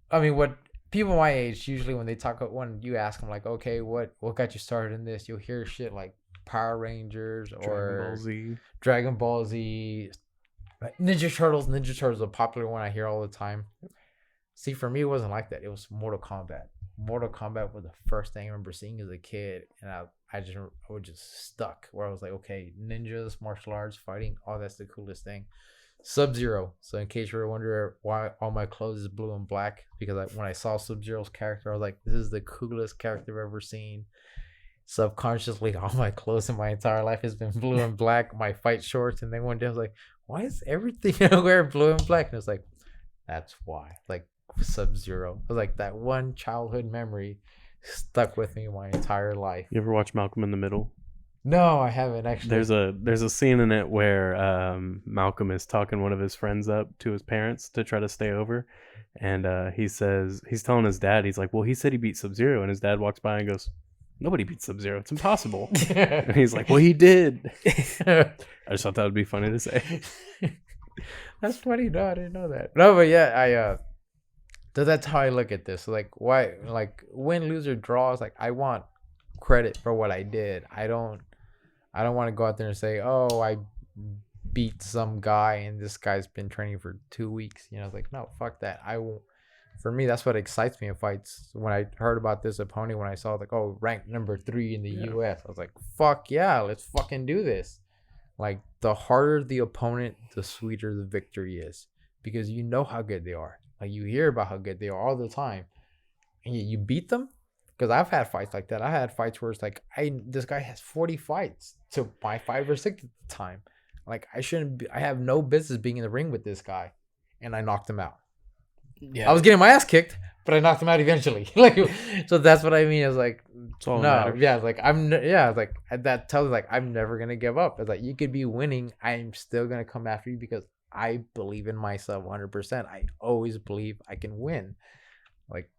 Speaker 2: what people my age usually when they talk, when you ask them like, okay, what got you started in this? You'll hear shit like Power Rangers or Dragon Ball Z, Ninja Turtles. Ninja Turtles is a popular one I hear all the time. See, for me, it wasn't like that. It was Mortal Kombat. Mortal Kombat was the first thing I remember seeing as a kid, and I was just stuck where I was like, okay, ninjas, martial arts, fighting, oh, that's the coolest thing. Sub-Zero. So in case you're wondering why all my clothes is blue and black, because when I saw Sub-Zero's character, I was like, this is the coolest character I've ever seen. Subconsciously, all my clothes in my entire life has been blue and black. My fight shorts, and then one day I was like, why is everything I wear blue and black? And it's like, that's why. Like, Sub-Zero. It was like that one childhood memory stuck with me my entire life.
Speaker 1: You ever watch Malcolm in the Middle?
Speaker 2: No, I haven't actually.
Speaker 1: There's a scene in it where Malcolm is talking one of his friends up to his parents to try to stay over, and he says, he's telling his dad, he's like, well, he said he beat Sub-Zero, and his dad walks by and goes, nobody beats Sub-Zero, it's impossible. And he's like, well, he did. I just thought that would be funny to say.
Speaker 2: That's funny. No, I didn't know that. No, but yeah, so that's how I look at this. Like, why, like, win, lose, or draw is like, I want credit for what I did. I don't want to go out there and say, oh, I beat some guy and this guy's been training for 2 weeks. It's like, no, fuck that. I won't. For me, that's what excites me in fights. When I heard about this opponent, when I saw like, oh, ranked number 3 in the US, I was like, fuck yeah, let's fucking do this. Like, the harder the opponent, the sweeter the victory is, because you know how good they are. Like, you hear about how good they are all the time, and you beat them. Because I've had fights like that. I had fights where it's like, this guy has 40 fights to my 5 or 6 at the time. Like, I have no business being in the ring with this guy, and I knocked him out. Yeah, I was getting my ass kicked, but I knocked him out eventually. Like, so that's what I mean. It's like, no, yeah, like that tells me like I'm never gonna give up. It's like, you could be winning, I'm still gonna come after you because I believe in myself 100%. I always believe I can win. Like,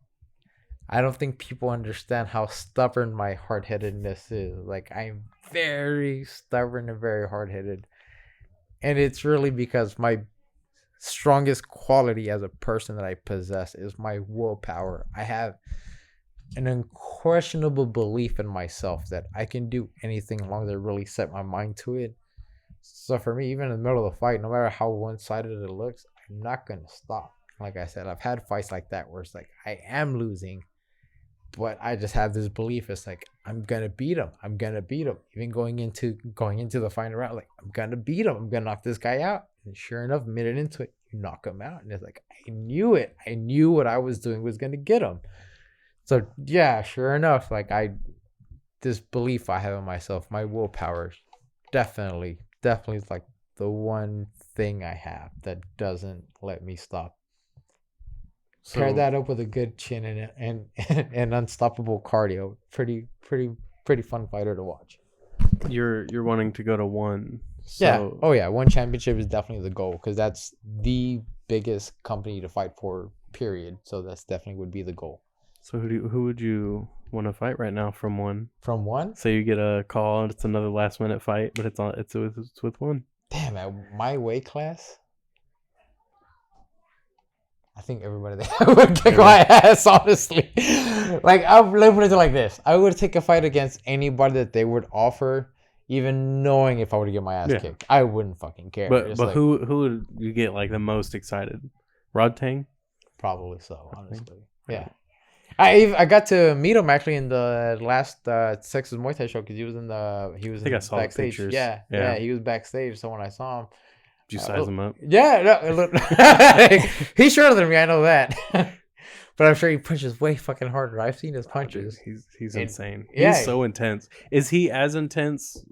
Speaker 2: I don't think people understand how stubborn my hard-headedness is. Like, I'm very stubborn and very hard-headed. And it's really because my strongest quality as a person that I possess is my willpower. I have an unquestionable belief in myself that I can do anything as long as I really set my mind to it. So for me, even in the middle of the fight, no matter how one-sided it looks, I'm not going to stop. Like I said, I've had fights like that where it's like, I am losing, but I just have this belief. It's like, I'm going to beat him. I'm going to beat him. Even going into the final round, like, I'm going to beat him. I'm going to knock this guy out. And sure enough, a minute into it, you knock him out. And it's like, I knew it. I knew what I was doing was going to get him. So yeah, sure enough, like, this belief I have in myself, my willpower, definitely is like the one thing I have that doesn't let me stop. So, pair that up with a good chin and unstoppable cardio. Pretty fun fighter to watch.
Speaker 1: You're wanting to go to one. So...
Speaker 2: Yeah. Oh yeah. One championship is definitely the goal, because that's the biggest company to fight for. Period. So that's definitely would be the goal.
Speaker 1: So who would you want to fight right now from one?
Speaker 2: From one?
Speaker 1: Say you get a call and it's another last minute fight, but it's with one.
Speaker 2: Damn, at my weight class. I think everybody there would kick my ass, honestly. Like, let me put it like this. I would take a fight against anybody that they would offer, even knowing if I were to get my ass kicked. I wouldn't fucking care.
Speaker 1: But like, who would you get like the most excited? Rod Tang?
Speaker 2: Probably so, honestly. Yeah. I got to meet him actually in the last Texas Muay Thai show because he was
Speaker 1: I think I saw the
Speaker 2: backstage.
Speaker 1: pictures.
Speaker 2: Yeah, he was backstage. So when I saw him,
Speaker 1: did you size him up?
Speaker 2: Yeah, no, he's shorter than me. I know that, but I'm sure he punches way fucking harder. I've seen his punches.
Speaker 1: He's insane.
Speaker 2: Yeah.
Speaker 1: He's so intense. Is he as intense,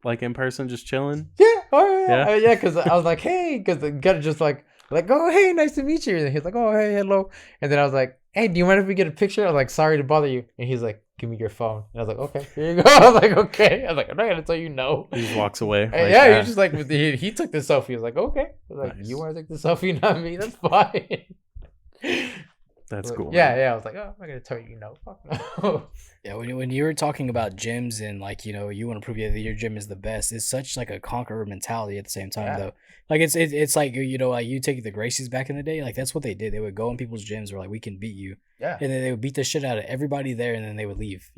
Speaker 1: like in person, just chilling?
Speaker 2: Yeah. Oh yeah. Yeah. Because I was like, hey, because the guy just like, oh hey, nice to meet you. And he's like, oh hey, hello. And then I was like, hey, do you mind if we get a picture? I was like, sorry to bother you. And he's like, give me your phone. And I was like, okay, here you go. I was like, okay. I was like, I'm not gonna tell you no.
Speaker 1: He just walks away.
Speaker 2: Yeah, he's just like, he took the selfie. He was like, okay. I was like, nice. You want to take the selfie, not me? That's fine.
Speaker 1: That's cool.
Speaker 2: Yeah, man. Yeah. I was like, oh, I'm not gonna tell you no. Fuck no.
Speaker 3: Yeah, when you were talking about gyms and like you want to prove that your gym is the best, it's such like a conqueror mentality at the same time though. Like it's like like you take the Gracies back in the day, like that's what they did. They would go in people's gyms where like we can beat you, and then they would beat the shit out of everybody there, and then they would leave,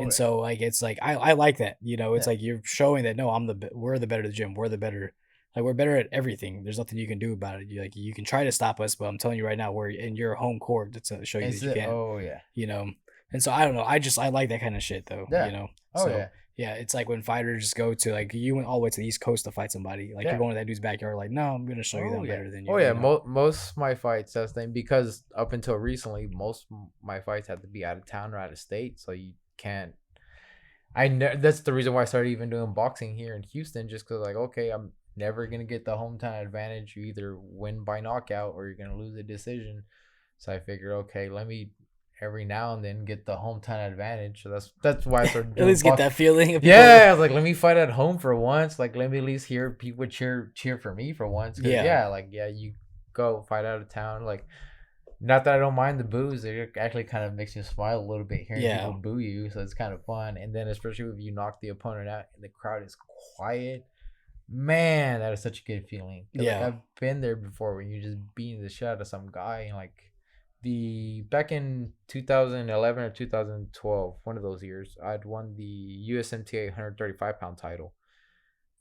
Speaker 3: so like it's like I like that, it's like you're showing that no, we're the better of the gym, we're the better. Like we're better at everything. There's nothing you can do about it. You can try to stop us, but I'm telling you right now, we're in your home court to show you that you can.
Speaker 2: Oh yeah.
Speaker 3: And so I don't know. I like that kind of shit though.
Speaker 2: Yeah.
Speaker 3: Yeah, it's like when fighters go to like you went all the way to the East Coast to fight somebody. Like you're going to that dude's backyard. Like no, I'm gonna show you that I'm better than you.
Speaker 2: Oh yeah. Most of my fights, that's the thing, because up until recently, most of my fights had to be out of town or out of state, so you can't. That's the reason why I started even doing boxing here in Houston, just because like okay, I'm never gonna get the hometown advantage. You either win by knockout or you're gonna lose a decision. So I figured, okay, let me every now and then get the hometown advantage. So that's why I started doing
Speaker 3: at least get that feeling.
Speaker 2: Yeah, I was like, let me fight at home for once. Like, let me at least hear people cheer for me for once. You go fight out of town. Like, not that I don't mind the boos. It actually kind of makes you smile a little bit hearing people boo you. So it's kind of fun. And then especially if you knock the opponent out and the crowd is quiet. Man, that is such a good feeling. Yeah, like, I've been there before when you're just beating the shit out of some guy and like back in 2011 or 2012, one of those years, I'd won the USMTA 135-pound title.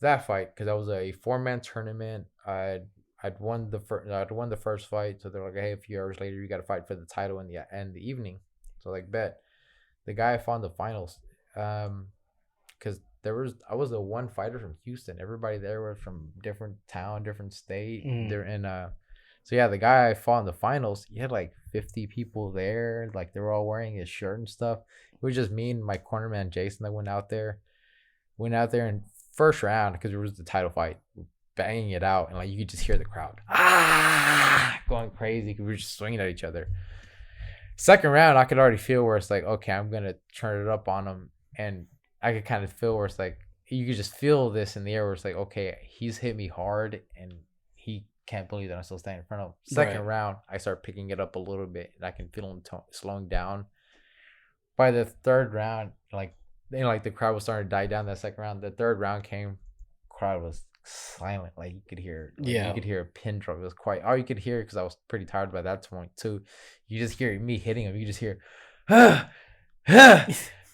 Speaker 2: That fight, because that was a 4-man tournament. I'd won the first fight, so they're like, hey, a few hours later, you got to fight for the title in the evening. So like, bet the guy I fought in the finals, because I was the one fighter from Houston. Everybody there was from different town, different state. They're in so yeah, the guy I fought in the finals, he had like 50 people there. Like they were all wearing his shirt and stuff. It was just me and my cornerman Jason that went out there in first round because it was the title fight, banging it out, and like you could just hear the crowd going crazy because we were just swinging at each other. Second round, I could already feel where it's like, okay, I'm gonna turn it up on him, and I could kind of feel where it's like you could just feel this in the air where it's like, okay, he's hit me hard and he can't believe that I'm still standing in front of him. Second round, I start picking it up a little bit and I can feel him slowing down. By the third round, the crowd was starting to die down that second round. The third round came, crowd was silent. Like you could hear, you could hear a pin drop. It was quiet. All you could hear, because I was pretty tired by that point too. You just hear me hitting him. You just hear,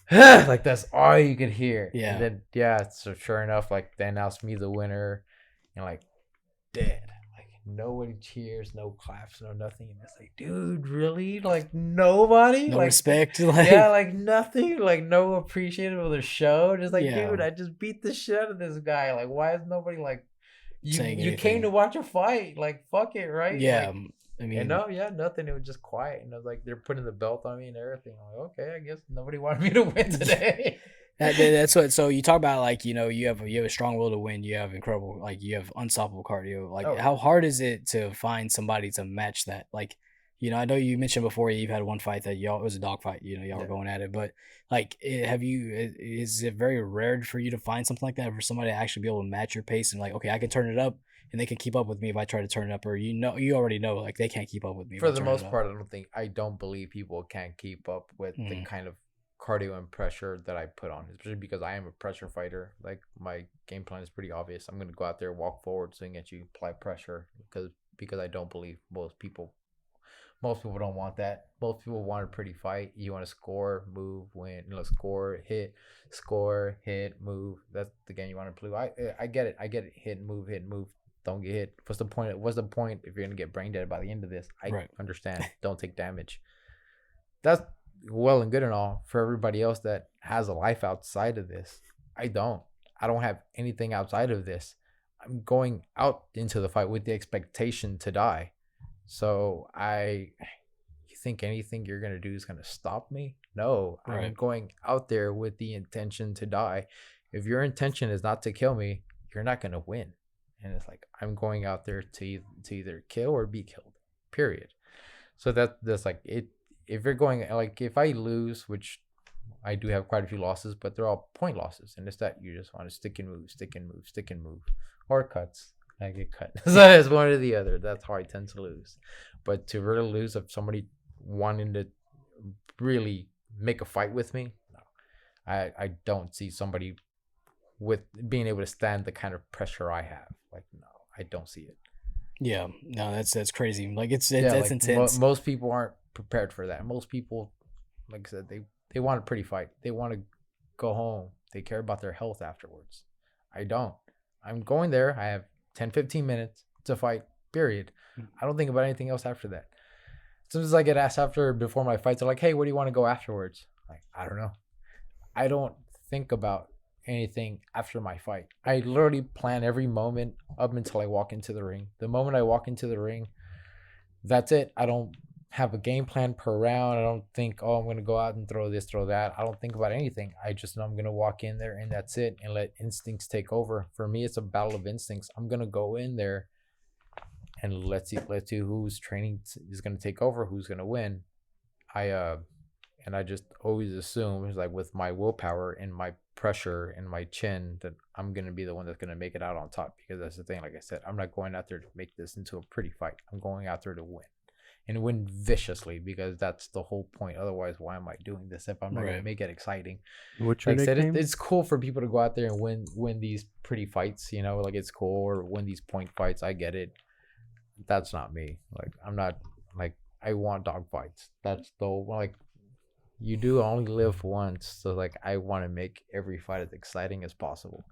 Speaker 2: like that's all you could hear. Yeah. And then so sure enough, like they announced me the winner, and like dead. Like nobody cheers, no claps, no nothing. And it's like, dude, really? Like nobody?
Speaker 3: No
Speaker 2: like,
Speaker 3: respect.
Speaker 2: Like nothing. Like no appreciative of the show. Just like, dude, I just beat the shit out of this guy. Like, why is nobody like you came to watch a fight? Like, fuck it, right?
Speaker 3: Yeah.
Speaker 2: Like, I mean, nothing. It was just quiet, and I was like, they're putting the belt on me and everything. I'm like, okay, I guess nobody wanted me to win today.
Speaker 3: That's what. So you talk about like you have a strong will to win. You have incredible, like you have unstoppable cardio. Like how hard is it to find somebody to match that? Like, I know you mentioned before you've had one fight that it was a dog fight. Y'all were going at it, but like, is it very rare for you to find something like that for somebody to actually be able to match your pace and like, okay, I can turn it up. And they can keep up with me if I try to turn it up, or you already know, like they can't keep up with me.
Speaker 2: For the most part, I don't believe people can keep up with the kind of cardio and pressure that I put on, especially because I am a pressure fighter. Like my game plan is pretty obvious. I'm going to go out there, walk forward, swing at you, apply pressure, because I don't believe most people Most people don't want that. Most people want a pretty fight. You want to score, move, win. Score, hit, move. That's the game you want to play. I get it. I get it. Hit, move. Don't get hit. What's the point? What's the point if you're gonna get brain dead by the end of this? I understand. Don't take damage. That's well and good and all for everybody else that has a life outside of this. I don't have anything outside of this. I'm going out into the fight with the expectation to die. So you think anything you're going to do is going to stop me? No, I'm going out there with the intention to die. If your intention is not to kill me, you're not going to win. And it's like, I'm going out there to either kill or be killed, period. So that's like it. If you're going, like, if I lose, which I do have quite a few losses, but they're all point losses. And it's that you just want to stick and move, or cuts. I get cut. So it's one or the other. That's how I tend to lose. But to really lose of somebody wanting to really make a fight with me, no. I don't see somebody with being able to stand the kind of pressure I have. Like, no, I don't see it.
Speaker 3: Yeah, no, that's crazy. Like that's
Speaker 2: like,
Speaker 3: intense.
Speaker 2: Most people aren't prepared for that. Most people, like I said, they want a pretty fight. They want to go home. They care about their health afterwards. I don't. I'm going there. I have 10, 15 minutes to fight, period. I don't think about anything else after that. Sometimes I get asked before my fights, they're like, hey, where do you want to go afterwards? Like, I don't know. I don't think about anything after my fight. I literally plan every moment up until I walk into the ring. The moment I walk into the ring, that's it. I don't have a game plan per round. I don't think, I'm going to go out and throw this, throw that. I don't think about anything. I just know I'm going to walk in there and that's it, and let instincts take over. For me, it's a battle of instincts. I'm going to go in there and let's see whose training is going to take over, who's going to win. And I just always assume, like, with my willpower and my pressure and my chin, that I'm going to be the one that's going to make it out on top. Because that's the thing, like I said, I'm not going out there to make this into a pretty fight. I'm going out there to win. And win viciously, because that's the whole point. Otherwise, why am I doing this if I'm not going to make it exciting?
Speaker 1: What's your
Speaker 2: like I said,
Speaker 1: nickname?
Speaker 2: It's cool for people to go out there and win these pretty fights, like it's cool, or win these point fights. I get it. That's not me. Like, I'm not, like, I want dog fights. That's the, like, you do only live once. So, like, I want to make every fight as exciting as possible.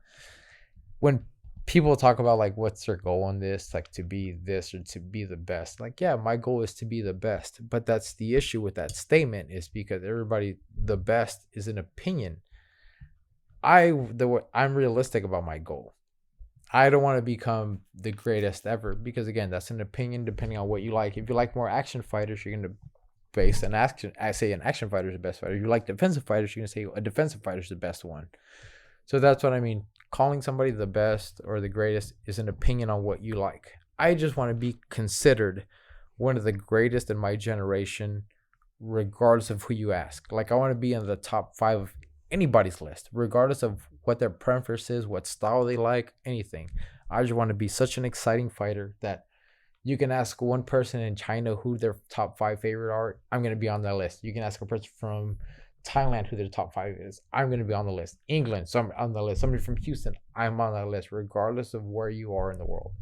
Speaker 2: When people talk about, like, what's their goal on this, like, to be this or to be the best, like, yeah, my goal is to be the best. But that's the issue with that statement, is because the best is an opinion. I'm realistic about my goal. I don't want to become the greatest ever, because, again, that's an opinion depending on what you like. If you like more action fighters, you're going to base an action. I say an action fighter is the best fighter. If you like defensive fighters, you're going to say a defensive fighter is the best one. So that's what I mean. Calling somebody the best or the greatest is an opinion on what you like. I just want to be considered one of the greatest in my generation, regardless of who you ask. Like, I want to be in the top 5 of anybody's list, regardless of what their preference is, what style they like, anything. I just want to be such an exciting fighter that you can ask one person in China who their top 5 favorite are. I'm going to be on that list. You can ask a person from Thailand who their top 5 is. I'm going to be on the list. England, so I'm on the list. Somebody from Houston, I'm on that list, regardless of where you are in the world.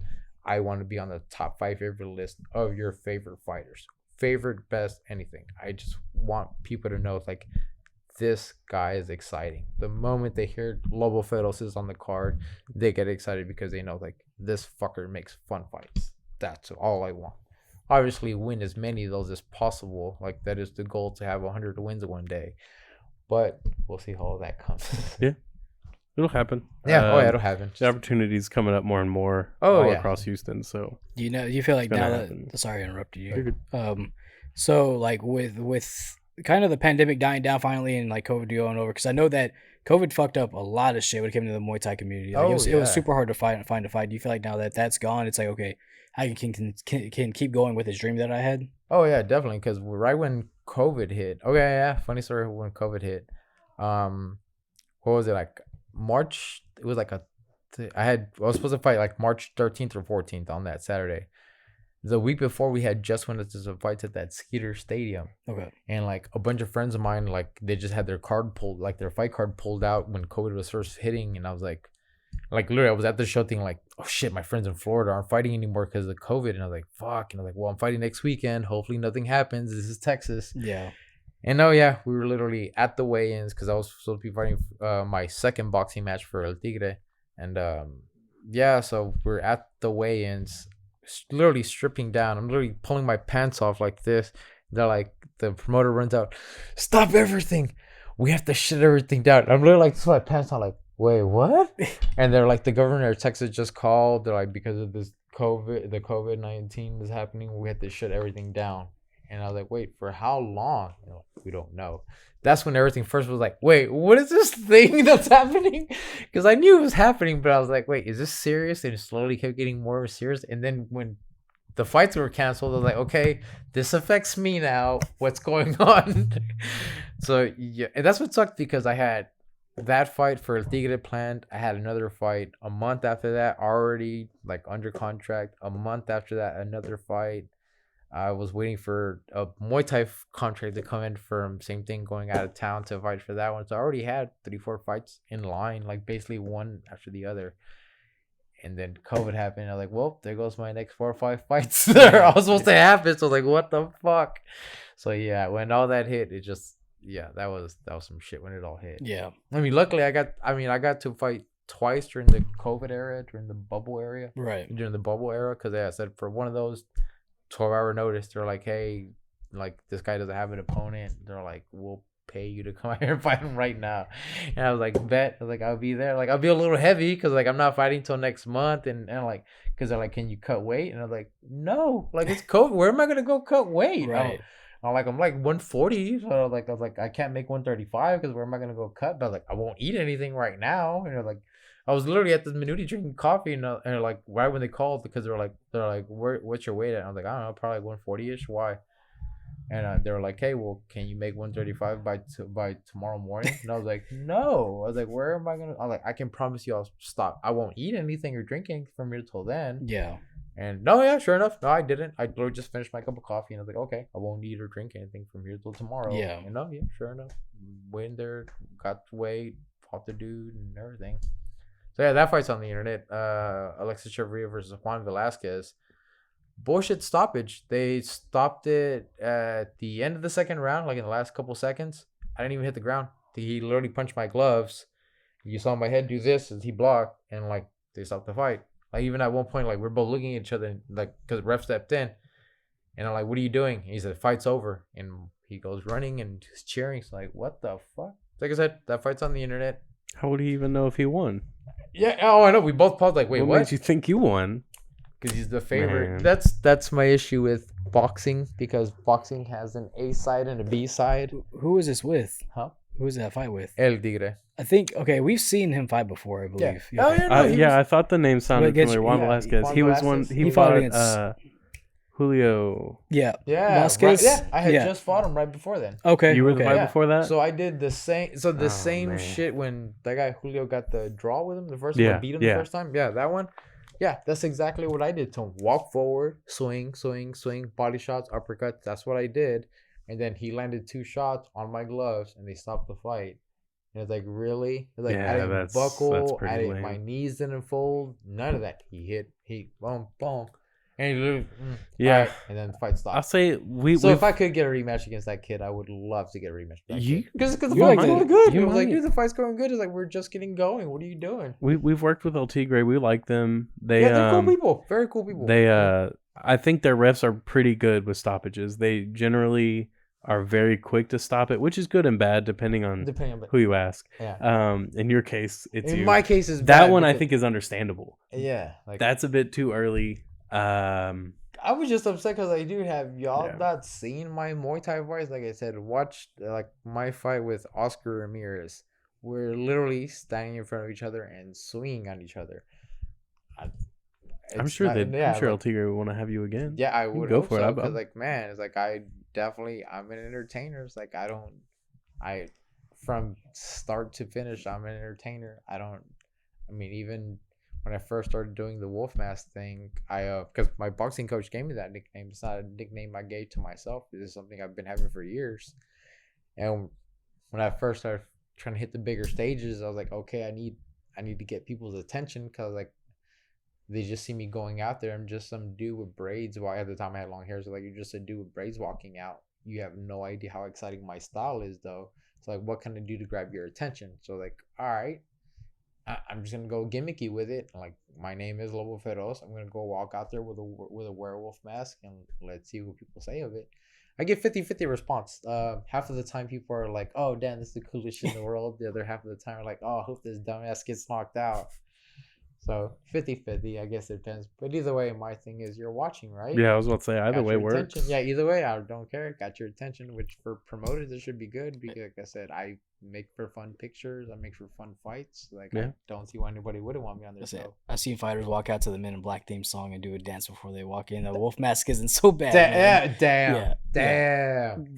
Speaker 2: I want to be on the top 5 favorite list of your favorite fighters. Favorite, best, anything. I just want people to know, like, this guy is exciting. The moment they hear Lobo Feroz is on the card, they get excited because they know, like, this fucker makes fun fights. That's all I want. Obviously, win as many of those as possible. Like, that is the goal, to have 100 wins one day. But we'll see how that comes.
Speaker 1: Yeah, it'll happen.
Speaker 2: Yeah, it'll happen.
Speaker 1: The opportunities coming up more and more across Houston. So
Speaker 3: you feel like now that, sorry I interrupted you. So, like, with kind of the pandemic dying down finally, and, like, COVID going over, because I know that COVID fucked up a lot of shit when it came to the Muay Thai community. Like, it was super hard to find a fight. Do you feel like now that that's gone, it's like, okay, I can keep going with this dream that I had? Oh yeah, definitely. Because right when COVID hit, funny story. When COVID hit, what was it, like March? It was like I was supposed to fight like March 13th or 14th on that Saturday. The week before, we had just went to some fights at that Skeeter Stadium. Okay. And, like, a bunch of friends of mine, like, they just had their fight card pulled out when COVID was first hitting, and I was like,
Speaker 2: Like literally, I was at the show thinking like, oh shit, my friends in Florida aren't fighting anymore because of COVID, and I was like, fuck, and I was like, well, I'm fighting next weekend. Hopefully, nothing happens. This is Texas.
Speaker 3: Yeah.
Speaker 2: And no, yeah, we were literally at the weigh-ins because I was supposed to be fighting my second boxing match for El Tigre, and yeah, so we're at the weigh-ins, literally stripping down. I'm literally pulling my pants off like this. They're like, the promoter runs out, stop everything. We have to shit everything down. I'm literally like, my pants on, like, wait, what? And they're like, the governor of Texas just called. They're like, because of this COVID-19 is happening, we have to shut everything down. And I was like, wait, for how long? You know, we don't know. That's when everything first was like, wait, what is this thing that's happening? Because I knew it was happening, but I was like, wait, is this serious? And it slowly kept getting more serious. And then when the fights were canceled, I was like, okay, this affects me now. What's going on? So, yeah, and that's what sucked because I had that fight for El Tigre planned. I had another fight a month after that, already like under contract. A month after that, another fight. I was waiting for a Muay Thai contract to come in from same thing, going out of town to fight for that one. So I already had 3-4 fights in line, like basically one after the other. And then COVID happened. I was like, well, there goes my next 4 or 5 fights that are all supposed to happen. So I was like, what the fuck? So yeah, when all that hit, it just, yeah, that was some shit when it all hit.
Speaker 3: Yeah.
Speaker 2: I mean, luckily I got to fight twice during the COVID era, during the bubble era.
Speaker 3: Right.
Speaker 2: During the bubble era, because I said for one of those 12-hour notice, they're like, hey, like, this guy doesn't have an opponent. They're like, we'll pay you to come out here and fight him right now. And I was like, bet. I was like, I'll be there. Like, I'll be a little heavy because, like, I'm not fighting till next month. And like, because they're like, can you cut weight? And I was like, no. Like, it's COVID. Where am I going to go cut weight?
Speaker 3: Right.
Speaker 2: I'm like 140. So I was like, I can't make 135 because where am I going to go cut? But I was like, I won't eat anything right now. And they're like, I was literally at the Minuti drinking coffee, and like right when they called, because they're like, what's your weight at? I was like, I don't know, probably like 140ish. Why? And they were like, hey, well, can you make 135 by tomorrow morning? And I was like, no. I was like, where am I gonna? I'm like, I can promise you, I'll stop. I won't eat anything or drink anything from here till then.
Speaker 3: Yeah.
Speaker 2: And no, yeah, sure enough, no, I didn't. I literally just finished my cup of coffee, and I was like, okay, I won't eat or drink anything from here till tomorrow.
Speaker 3: Yeah.
Speaker 2: And no, yeah, sure enough, went there, got to weigh, fought the dude, and everything. So yeah, that fight's on the internet. Alexis Chavarria versus Juan Velasquez. Bullshit stoppage. They stopped it at the end of the second round, like in the last couple seconds. I didn't even hit the ground. He literally punched my gloves. You saw my head do this as he blocked, and like they stopped the fight. Like even at one point, like we're both looking at each other, like because ref stepped in, and I'm like, "What are you doing?" He said, "Fight's over," and he goes running and just cheering. So like, what the fuck? Like I said, that fight's on the internet.
Speaker 1: How would he even know if he won?
Speaker 2: Yeah. Oh, I know. We both paused. Like, wait, what?
Speaker 1: Made you think you won?
Speaker 2: Because he's the favorite.
Speaker 1: Man.
Speaker 2: That's my issue with boxing, because boxing has an A side and a B side.
Speaker 3: Who is this with?
Speaker 2: Huh?
Speaker 3: Who is that fight with?
Speaker 2: El Tigre.
Speaker 3: I think, okay, we've seen him fight before, I believe.
Speaker 2: Yeah. Oh, yeah, no,
Speaker 1: I thought the name sounded
Speaker 3: Against-
Speaker 1: familiar. Juan
Speaker 3: yeah,
Speaker 1: Velasquez.
Speaker 2: Juan
Speaker 1: He was
Speaker 2: Velasquez.
Speaker 1: one. He
Speaker 3: He fought
Speaker 1: fought
Speaker 3: against-
Speaker 1: Julio.
Speaker 3: Yeah.
Speaker 2: Yeah.
Speaker 3: Vasquez?
Speaker 2: Right, yeah. I had
Speaker 3: Yeah.
Speaker 2: just fought him right before then.
Speaker 3: Okay.
Speaker 1: You were the
Speaker 3: okay.
Speaker 1: fight
Speaker 2: Yeah.
Speaker 1: before that.
Speaker 2: So I did the same. So the
Speaker 1: Oh,
Speaker 2: same
Speaker 1: man.
Speaker 2: shit when that guy Julio got the draw with him the first
Speaker 1: Yeah,
Speaker 2: time, beat him
Speaker 1: yeah.
Speaker 2: the first time. Yeah, that one. Yeah, that's exactly what I did to him. Walk forward, swing, body shots, uppercuts. That's what I did. And then he landed 2 shots on my gloves, and they stopped the fight. And it's like, really? It's like,
Speaker 1: Yeah,
Speaker 2: I didn't
Speaker 1: that's
Speaker 2: buckle.
Speaker 1: pretty lame.
Speaker 2: My knees didn't fold. None of that. He boom, boom. And he literally,
Speaker 1: Yeah.
Speaker 2: all right, and then the fight stopped.
Speaker 1: I'll say
Speaker 2: So if I could get a rematch against that kid, I would love to get a rematch. Because the
Speaker 1: you
Speaker 2: fight's
Speaker 1: might.
Speaker 2: going good.
Speaker 1: You
Speaker 2: It was like,
Speaker 1: might.
Speaker 2: dude, the fight's going good. It's like, we're just getting going. What are you doing?
Speaker 1: We've worked with El Tigre. We like them. They
Speaker 2: Yeah, they're cool people. Very cool people.
Speaker 1: I think their refs are pretty good with stoppages. They generally are very quick to stop it, which is good and bad depending on
Speaker 2: Depending on
Speaker 1: who you ask.
Speaker 2: yeah.
Speaker 1: In your case, it's
Speaker 2: In
Speaker 1: you.
Speaker 2: my case, is
Speaker 1: That
Speaker 2: bad
Speaker 1: one I
Speaker 2: because-
Speaker 1: think is understandable.
Speaker 2: Yeah, like
Speaker 1: That's a bit too early.
Speaker 2: I was just upset because I do have y'all
Speaker 1: Yeah.
Speaker 2: not seen my Muay Thai fights. Like I said, watch like my fight with Oscar Ramirez. We're literally standing in front of each other and swinging on each other.
Speaker 1: I'm sure El Tigre would want to have you again.
Speaker 2: Yeah, I would
Speaker 1: go
Speaker 2: hope
Speaker 1: for it.
Speaker 2: so,
Speaker 1: I'm-
Speaker 2: 'cause, like, man, it's like I'm an entertainer. It's like from start to finish, I'm an entertainer. Even when I first started doing the Wolf Mask thing, because my boxing coach gave me that nickname. It's not a nickname I gave to myself. This is something I've been having for years. And when I first started trying to hit the bigger stages, I was like, okay, I need I need to get people's attention because like they just see me going out there. I'm just some dude with braids. Well, at the time I had long hair, so like you're just a dude with braids walking out. You have no idea how exciting my style is, though. It's like, what can I do to grab your attention? So like, all right, I'm just gonna go gimmicky with it. Like, my name is Lobo Feroz. I'm gonna go walk out there with a werewolf mask, and let's see what people say of it. I get 50-50 response. Half of the time people are like, oh damn, this is the coolest shit in the world. The other half of the time are like, oh, I hope this dumbass gets knocked out. So 50-50, I guess it depends. But either way, my thing is you're watching, right?
Speaker 1: Yeah, I was about to say either
Speaker 2: Got
Speaker 1: way
Speaker 2: your
Speaker 1: works.
Speaker 2: attention. Yeah, either way, I don't care. Got your attention, which for promoters it should be good because, like I said, I make for fun pictures. I make for fun fights. Like, I don't see why anybody wouldn't want me on their show.
Speaker 3: I've seen fighters walk out to the Men in Black theme song and do a dance before they walk in. The wolf mask isn't so bad.
Speaker 2: Damn.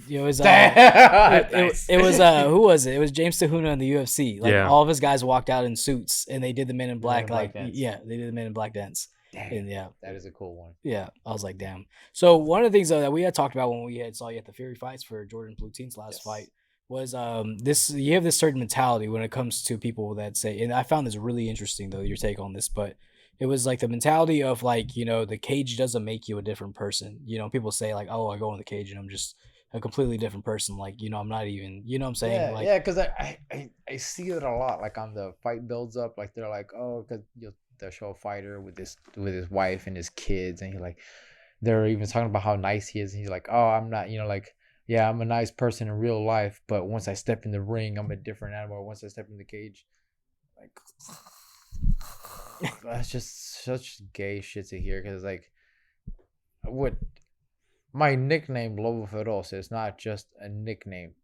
Speaker 3: It was
Speaker 2: Nice.
Speaker 3: it was who was it? It was James Tahuna in the UFC. Like all of his guys walked out in suits and they did the Men in Black they did the Men in Black dance.
Speaker 2: Damn,
Speaker 3: and
Speaker 2: that is a cool one.
Speaker 3: Yeah, I was like, damn. So one of the things though that we had talked about when we saw you at the Fury fights for Jordan Plutine's last fight was this. You have this certain mentality when it comes to people that say, and I found this really interesting though, your take on this, but it was like the mentality of like, you know, the cage doesn't make you a different person. You know, people say like, oh, I go in the cage and I'm just a completely different person. Like, you know, I'm not even, you know what I'm saying?
Speaker 2: Yeah, because I see it a lot. Like on the fight builds up, like they're like, oh, because they'll show a fighter with his wife and his kids, and they're even talking about how nice he is. And he's like, oh, I'm not, you know, like, yeah, I'm a nice person in real life, but once I step in the ring, I'm a different animal. Once I step in the cage, like, that's just such gay shit to hear. Because like, what my nickname Lobo Feroz is not just a nickname.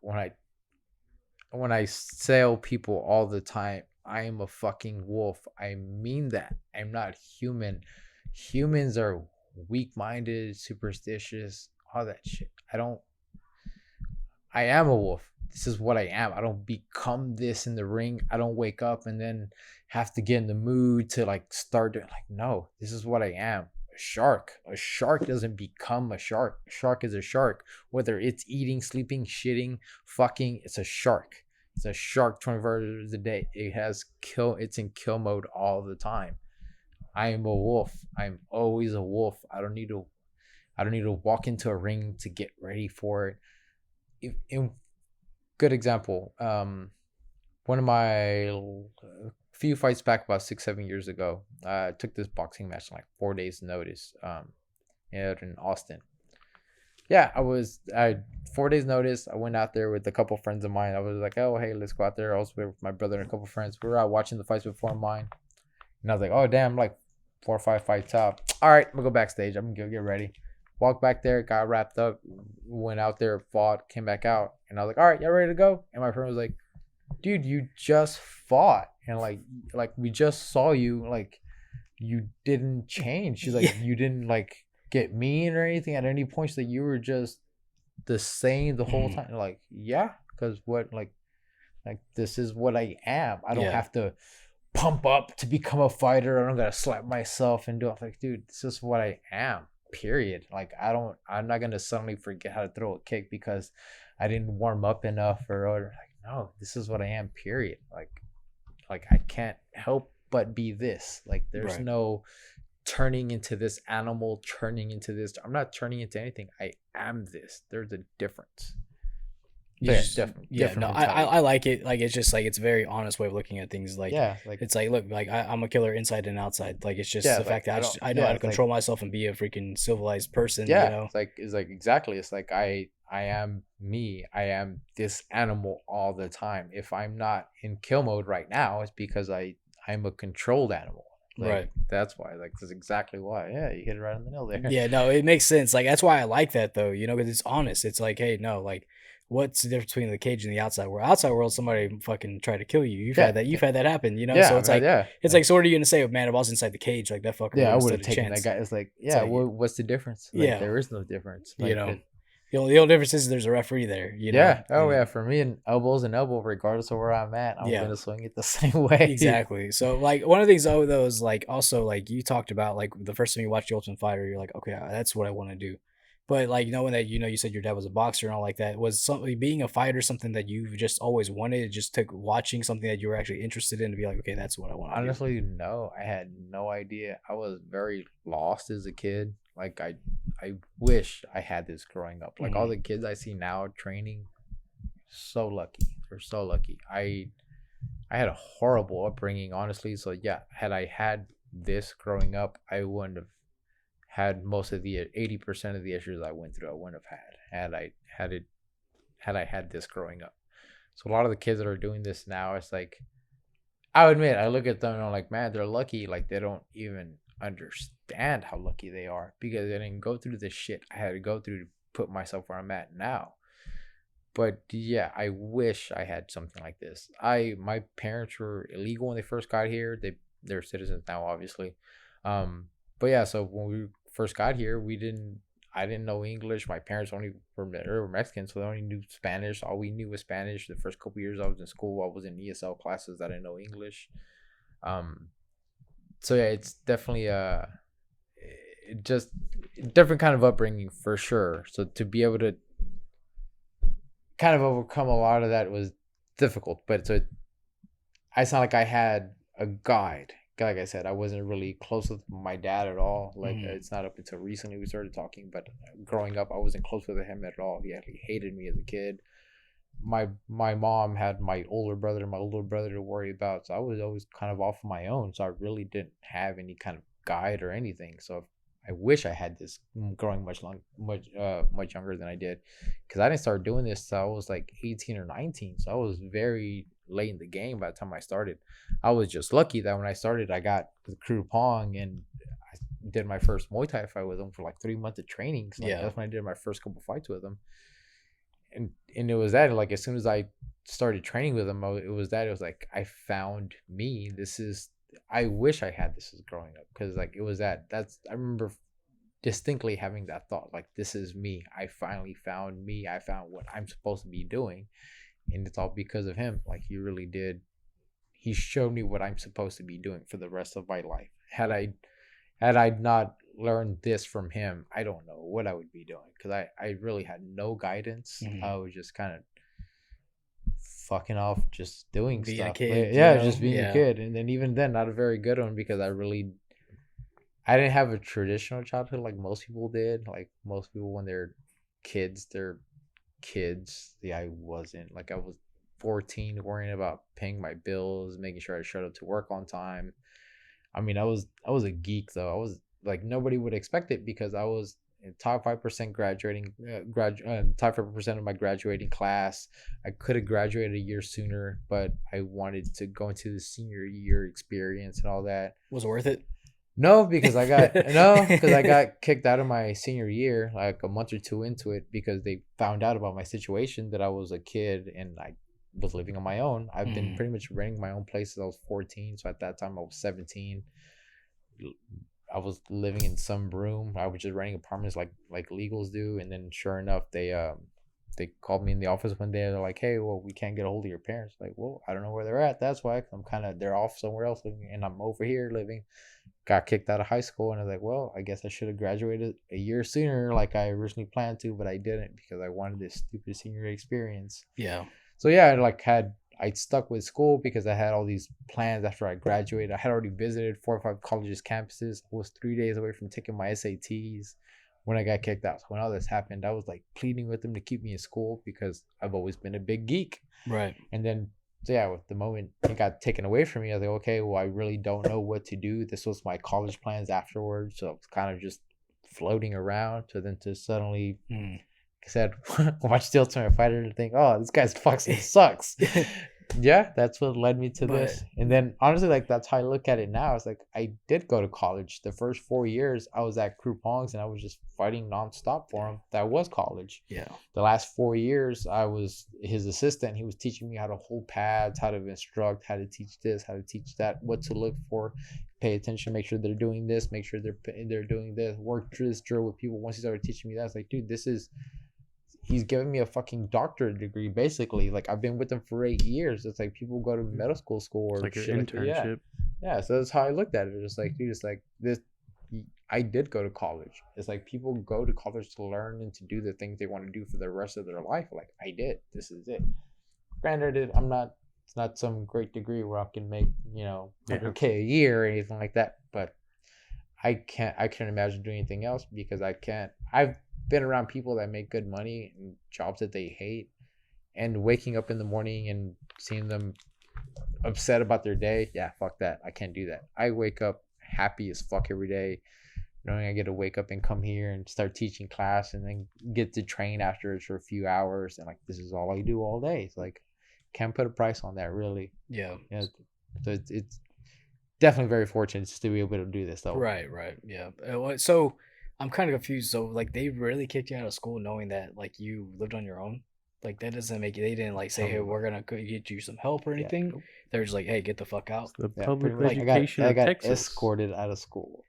Speaker 2: When I tell people all the time, I am a fucking wolf, I mean that. I'm not human. Humans are weak-minded, superstitious, all that shit. I am a wolf. This is what I am. I don't become this in the ring. I don't wake up and then have to get in the mood to like start doing like, no, this is what I am. A shark doesn't become a shark. A shark is a shark. Whether it's eating, sleeping, shitting, fucking, it's a shark. It's a shark 24 hours a day. It's in kill mode all the time. I am a wolf. I'm always a wolf. I don't need to walk into a ring to get ready for it. Good example. One of my few fights back about 6-7 years ago, I took this boxing match in like 4 days notice. In Austin. Yeah, I had 4 days notice. I went out there with a couple friends of mine. I was like, oh, hey, let's go out there. I was with my brother and a couple friends. We were out watching the fights before mine. And I was like, oh, damn, like 4 or 5 fights out. All right, I'm going to go backstage. I'm going to go get ready. Walked back there, got wrapped up, went out there, fought, came back out. And I was like, all right, y'all ready to go? And my friend was like, dude, you just fought. And like we just saw you. Like, you didn't change. She's like, you didn't like get mean or anything at any point. That you were just the same the whole time. Like, yeah, because what like this is what I am. I don't have to pump up to become a fighter. I don't gotta slap myself and do it. Like, dude, this is what I am, period. Like, I'm not gonna suddenly forget how to throw a kick because I didn't warm up enough or like, no, this is what I am, period. Like I can't help but be this. Like, there's no turning into this animal, turning into this. I'm not turning into anything. I am this. There's a difference.
Speaker 3: I like it. Like, it's just like, it's a very honest way of looking at things. Like,
Speaker 2: like,
Speaker 3: it's like, look, like I'm a killer inside and outside. Like, it's just the fact that I know how to control myself and be a freaking civilized person.
Speaker 2: Yeah,
Speaker 3: you know?
Speaker 2: it's like exactly. It's like I am me. I am this animal all the time. If I'm not in kill mode right now, it's because I'm a controlled animal. Like,
Speaker 3: right.
Speaker 2: That's why. Like, that's exactly why. Yeah, you hit it right on the nail there.
Speaker 3: Yeah, no, it makes sense. Like, that's why I like that though. You know, because it's honest. It's like, hey, no, like, what's the difference between the cage and the outside world? Outside world, somebody fucking tried to kill you. You've had that happen, you know?
Speaker 2: Yeah,
Speaker 3: so it's like, so what are you going to say? Man, if I was inside the cage, like, that fucker.
Speaker 2: Yeah, I would have taken that guy. It's like, yeah, what's the difference? Like, there is no difference. Like,
Speaker 3: you know, the only difference is there's a referee there, you know?
Speaker 2: Yeah. Oh, yeah. For me, elbow's an elbow, regardless of where I'm at. I'm going to swing it the same way.
Speaker 3: Exactly. So, like, one of the things, though, is, like, also, like, you talked about, like, the first time you watched The Ultimate Fighter, you're like, okay, that's what I want to do. But like knowing that you said your dad was a boxer and all like that, was something being a fighter something that you just always wanted? It just took watching something that you were actually interested in to be like, okay, that's what I want to do.
Speaker 2: Honestly, no. I had no idea. I was very lost as a kid. Like I wish I had this growing up. Like all the kids I see now training, so lucky. They're so lucky. I had a horrible upbringing, honestly. So yeah, had I had this growing up, I wouldn't have had most of the 80% of the issues I went through. I wouldn't have had I had this growing up. So a lot of the kids that are doing this now, it's like, I'll admit, I look at them and I'm like, man, they're lucky. Like they don't even understand how lucky they are because they didn't go through this shit I had to go through to put myself where I'm at now. But yeah, I wish I had something like this. My parents were illegal when they first got here. They're citizens now, obviously. But yeah, so when we first got here, I didn't know English. My parents only were Mexican, so they only knew Spanish. All we knew was Spanish. The first couple years I was in school, I was in ESL classes. I didn't know English. So yeah, it's definitely just different kind of upbringing for sure. So to be able to kind of overcome a lot of that was difficult. But so it's not like I had a guide. Like I said, I wasn't really close with my dad at all. Like it's not up until recently we started talking. But growing up, I wasn't close with him at all. He actually hated me as a kid. My mom had my older brother and my older brother to worry about, so I was always kind of off on my own. So I really didn't have any kind of guide or anything. So I wish I had this growing much younger than I did, because I didn't start doing this till I was like 18 or 19. So I was very late in the game by the time I started. I was just lucky that when I started, I got the crew Pong and I did my first Muay Thai fight with him for like 3 months of training. So that's when I did my first couple fights with him. And it was that, like, as soon as I started training with him, it was like, I found me. I wish I had this as growing up, because like it was that's I remember distinctly having that thought, like, this is me. I finally found me. I found what I'm supposed to be doing, and it's all because of him. Like, he really did. He showed me what I'm supposed to be doing for the rest of my life. Had I not learned this from him, I don't know what I would be doing, because I really had no guidance. I was just kind of fucking off, just doing
Speaker 3: being
Speaker 2: stuff.
Speaker 3: A kid,
Speaker 2: Just being a kid. And then even then, not a very good one, because I didn't have a traditional childhood like most people did. Like most people, when they're kids. Yeah, I wasn't. Like, I was 14, worrying about paying my bills, making sure I showed up to work on time. I mean, I was a geek though. I was like, nobody would expect it, because I was in top 5% top 5% of my graduating class. I could have graduated a year sooner, but I wanted to go into the senior year experience and all that.
Speaker 3: Was it worth it?
Speaker 2: No, because I got kicked out of my senior year like a month or two into it, because they found out about my situation, that I was a kid and I was living on my own. I've been pretty much renting my own place since I was 14. So at that time I was 17. I was living in some room. I was just renting apartments like legals do. And then sure enough, they called me in the office one day. They're like, hey, well, we can't get a hold of your parents. Like, well, I don't know where they're at. That's why they're off somewhere else living, and I'm over here living. Got kicked out of high school, and I was like, well, I guess I should have graduated a year sooner like I originally planned to, but I didn't, because I wanted this stupid senior experience.
Speaker 3: Yeah.
Speaker 2: So yeah, I stuck with school because I had all these plans after I graduated. I had already visited 4 or 5 colleges' campuses. I was 3 days away from taking my SATs when I got kicked out. So when all this happened, I was like pleading with them to keep me in school, because I've always been a big geek.
Speaker 3: Right.
Speaker 2: And then, so yeah, with the moment it got taken away from me, I was like, okay, well, I really don't know what to do. This was my college plans afterwards. So I was kind of just floating around. So then to suddenly... I said, watch the Ultimate Fighter and think, oh, this guy's fucking sucks. Yeah, that's what led me to this. And then honestly, like, that's how I look at it now. It's like, I did go to college. The first 4 years I was at Crew Pongs, and I was just fighting nonstop for him. That was college.
Speaker 3: Yeah.
Speaker 2: The last 4 years I was his assistant. He was teaching me how to hold pads, how to instruct, how to teach this, how to teach that, what to look for, pay attention, make sure they're doing this, make sure they're doing this, work this drill with people. Once he started teaching me that, I was like, dude, he's giving me a fucking doctorate degree, basically. Like, I've been with him for 8 years. It's like people go to medical school or
Speaker 1: like your
Speaker 2: shit
Speaker 1: internship.
Speaker 2: Yeah, so that's how I looked at it. It's like, dude, it's like this. I did go to college. It's like people go to college to learn and to do the things they want to do for the rest of their life. Like I did. This is it. Granted, it's not some great degree where I can make, you know, 100K a year or anything like that. But I can't imagine doing anything else because I can't. I've been around people that make good money and jobs that they hate, and waking up in the morning and seeing them upset about their day. Yeah, fuck that. I can't do that. I wake up happy as fuck every day, knowing I get to wake up and come here and start teaching class and then get to train afterwards for a few hours. And like, this is all I do all day. It's like, can't put a price on that, really.
Speaker 3: Yeah.
Speaker 2: Yeah. So it's definitely very fortunate just to be able to do this, though.
Speaker 3: Right. Yeah. So I'm kind of confused. So like, they really kicked you out of school knowing that like you lived on your own. Like that doesn't make it. They didn't like say, "Hey, we're gonna get you some help" or anything. Yeah. They're just like, "Hey, get the fuck out."
Speaker 1: The public education
Speaker 2: I got
Speaker 1: Texas.
Speaker 2: escorted out of school.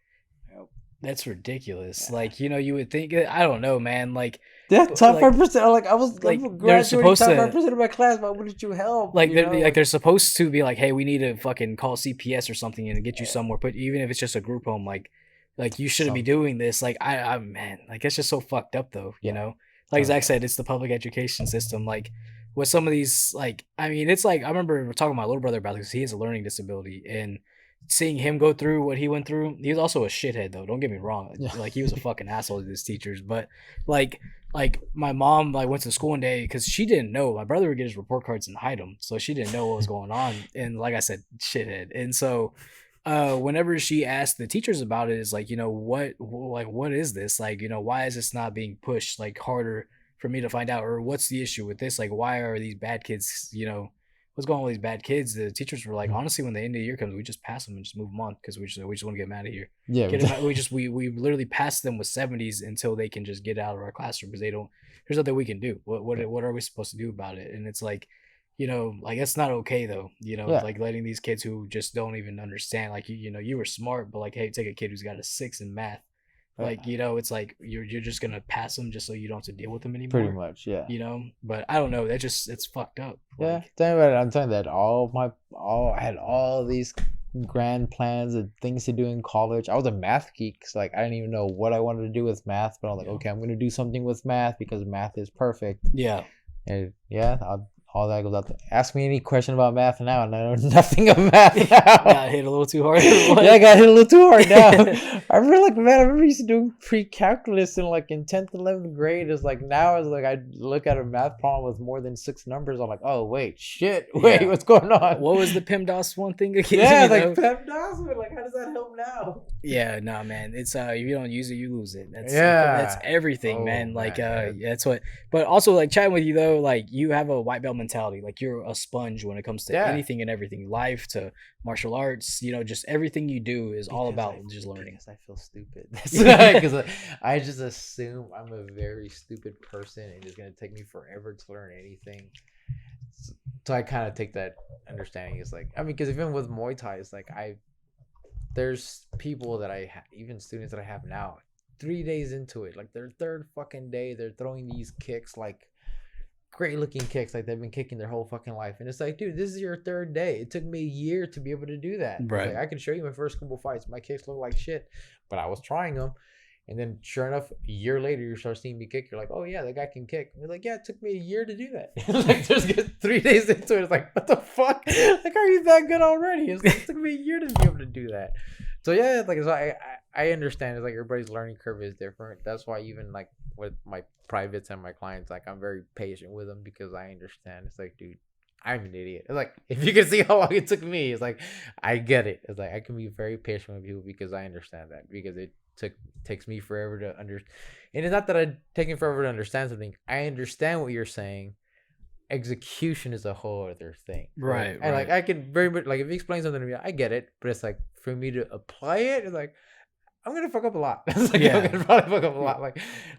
Speaker 3: Yep. That's ridiculous. Yeah. Like, you know, you would think. I don't know, man. Like,
Speaker 2: yeah, top 5%. Like I was like graduating top 5% of my class. Why wouldn't you help?
Speaker 3: Like they're supposed to be like, "Hey, we need to fucking call CPS or something and get you somewhere." But even if it's just a group home, like you shouldn't be doing this. Like I man, like it's just so fucked up though. You know. Like Zach said, it's the public education system. Like with some of these, like, I mean, it's like, I remember we're talking to my little brother about this. He has a learning disability, and seeing him go through what he went through, he was also a shithead though. Don't get me wrong. Like he was a fucking asshole to his teachers, but like my mom like went to school one day because she didn't know. My brother would get his report cards and hide them. So she didn't know what was going on. And like I said, shithead. And so whenever she asked the teachers about it, is like, you know, what is this? Like, you know, why is this not being pushed like harder for me to find out? Or what's the issue with this? Like, why are these bad kids, you know, what's going on with these bad kids? The teachers were like, honestly, when the end of the year comes, we just pass them and just move them on because we just want to get them out of here. Yeah. We literally pass them with 70s until they can just get out of our classroom because there's nothing we can do. What are we supposed to do about it? And it's like, you know, like that's not okay though. You know, like letting these kids who just don't even understand, like you know, you were smart, but like, hey, take a kid who's got a 6 in math. Like, you know, it's like you're just gonna pass them just so you don't have to deal with them anymore.
Speaker 2: Pretty much, yeah.
Speaker 3: You know, but I don't know. It's fucked up.
Speaker 2: Yeah, I'm telling you that I had all these grand plans and things to do in college. I was a math geek, so like I didn't even know what I wanted to do with math, but I'm like, okay, I'm gonna do something with math because math is perfect. Yeah. And all that goes out there. Ask me any question about math now, and I know nothing of math now.
Speaker 3: Got hit a little too hard.
Speaker 2: I got hit a little too hard now. I remember used to do pre-calculus in 10th, 11th grade. It's like now it's like I look at a math problem with more than 6 numbers. I'm like, oh wait, what's going on?
Speaker 3: What was the PEMDAS one thing again?
Speaker 2: Yeah, like PEMDAS. Like, how does that help now?
Speaker 3: Yeah, no, man. It's if you don't use it, you lose it. That's everything, man. Like that's what. But also like chatting with you though, like you have a white belt mentality. Like you're a sponge when it comes to anything and everything, life to martial arts. You know, just everything you do is all about just learning.
Speaker 2: Because I feel stupid. Because I just assume I'm a very stupid person and it's gonna take me forever to learn anything. So I kind of take that understanding. It's like, I mean, because even with Muay Thai, it's like there's people that even students that I have now, 3 days into it, like their 3rd fucking day, they're throwing these kicks, like great looking kicks, like they've been kicking their whole fucking life. And it's like, dude, this is your 3rd day. It took me a year to be able to do that. Right. Like, I can show you my first couple fights. My kicks look like shit, but I was trying them. And then sure enough, a year later, you start seeing me kick. You're like, oh yeah, that guy can kick. And you're like, yeah, it took me a year to do that. Like just 3 days into it, it's like, what the fuck? Like, are you that good already? It's like, it took me a year to be able to do that. So yeah, like, so I understand. It's like everybody's learning curve is different. That's why even like with my privates and my clients, like I'm very patient with them because I understand. It's like, dude, I'm an idiot. It's like, if you can see how long it took me, it's like, I get it. It's like, I can be very patient with people because I understand that, because it takes me forever to understand. And it's not that I'm taking forever to understand something. I understand what you're saying. Execution is a whole other thing. Right. And like, I can very much, like, if you explain something to me, I get it. But it's like, for me to apply it, it's like, I'm gonna fuck up a lot. It's like, I'm gonna probably fuck up a lot.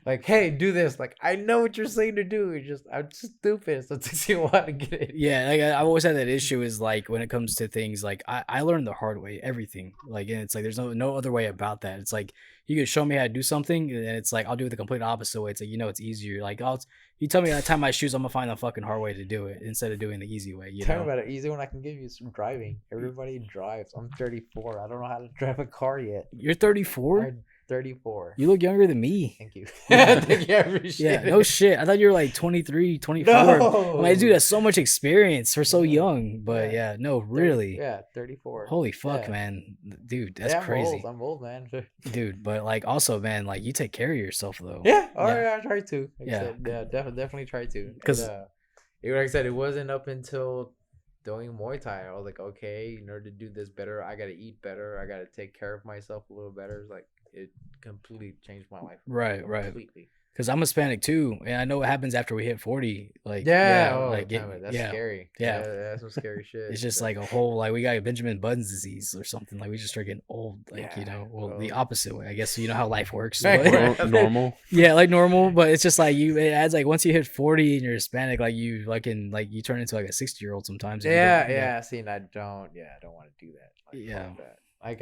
Speaker 2: Like, hey, do this. Like, I know what you're saying to do. It's just, I'm stupid. So it takes you a while to get it.
Speaker 3: Yeah, like I've always had that issue. Is like when it comes to things, like I learned the hard way. Everything. Like, and it's like there's no other way about that. It's like you could show me how to do something, and it's like I'll do it the complete opposite way. It's like it's easier. Like you tell me how to tie my shoes, I'm gonna find the fucking hard way to do it instead of doing the easy way.
Speaker 2: Tell me about it. Easy one I can give you is driving. Everybody drives. I'm 34. I don't know how to drive a car yet.
Speaker 3: You're 34.
Speaker 2: I'm 34.
Speaker 3: You look younger than me.
Speaker 2: Thank you. Thank you. I appreciate
Speaker 3: Yeah, no shit. I thought you were like 23, 24.
Speaker 2: No.
Speaker 3: My dude has so much experience for so young. But yeah, no, really.
Speaker 2: Yeah, 34.
Speaker 3: Holy fuck,
Speaker 2: Yeah.
Speaker 3: man. Dude, that's
Speaker 2: I'm
Speaker 3: crazy.
Speaker 2: I'm old, man.
Speaker 3: Dude, but like also, man, like you take care of yourself though.
Speaker 2: Yeah. All right, I try to. Like I
Speaker 3: Yeah.
Speaker 2: said, definitely try to.
Speaker 3: 'Cause-
Speaker 2: like I said, it wasn't up until doing Muay Thai. I was like, okay, in order to do this better, I gotta eat better. I gotta take care of myself a little better. Like it completely changed my life.
Speaker 3: Right.
Speaker 2: Completely.
Speaker 3: Because I'm Hispanic too, and I know what happens after we hit 40. Like
Speaker 2: That's
Speaker 3: yeah.
Speaker 2: scary.
Speaker 3: Yeah.
Speaker 2: That's some scary shit.
Speaker 3: It's just
Speaker 2: But-
Speaker 3: like a whole like we got Benjamin Button's disease or something. Like we just start getting old. Like
Speaker 2: Yeah,
Speaker 3: the
Speaker 2: well-
Speaker 3: opposite way. I guess you know how life works.
Speaker 2: Right,
Speaker 3: but-
Speaker 2: right.
Speaker 1: Normal.
Speaker 3: Yeah, like normal, but it's just like it adds like once you hit 40 and you're Hispanic, like you you turn into like a 60-year-old sometimes. and you don't-
Speaker 2: yeah. See, and I don't want to do that. Like,
Speaker 3: Yeah.
Speaker 2: fuck that. Like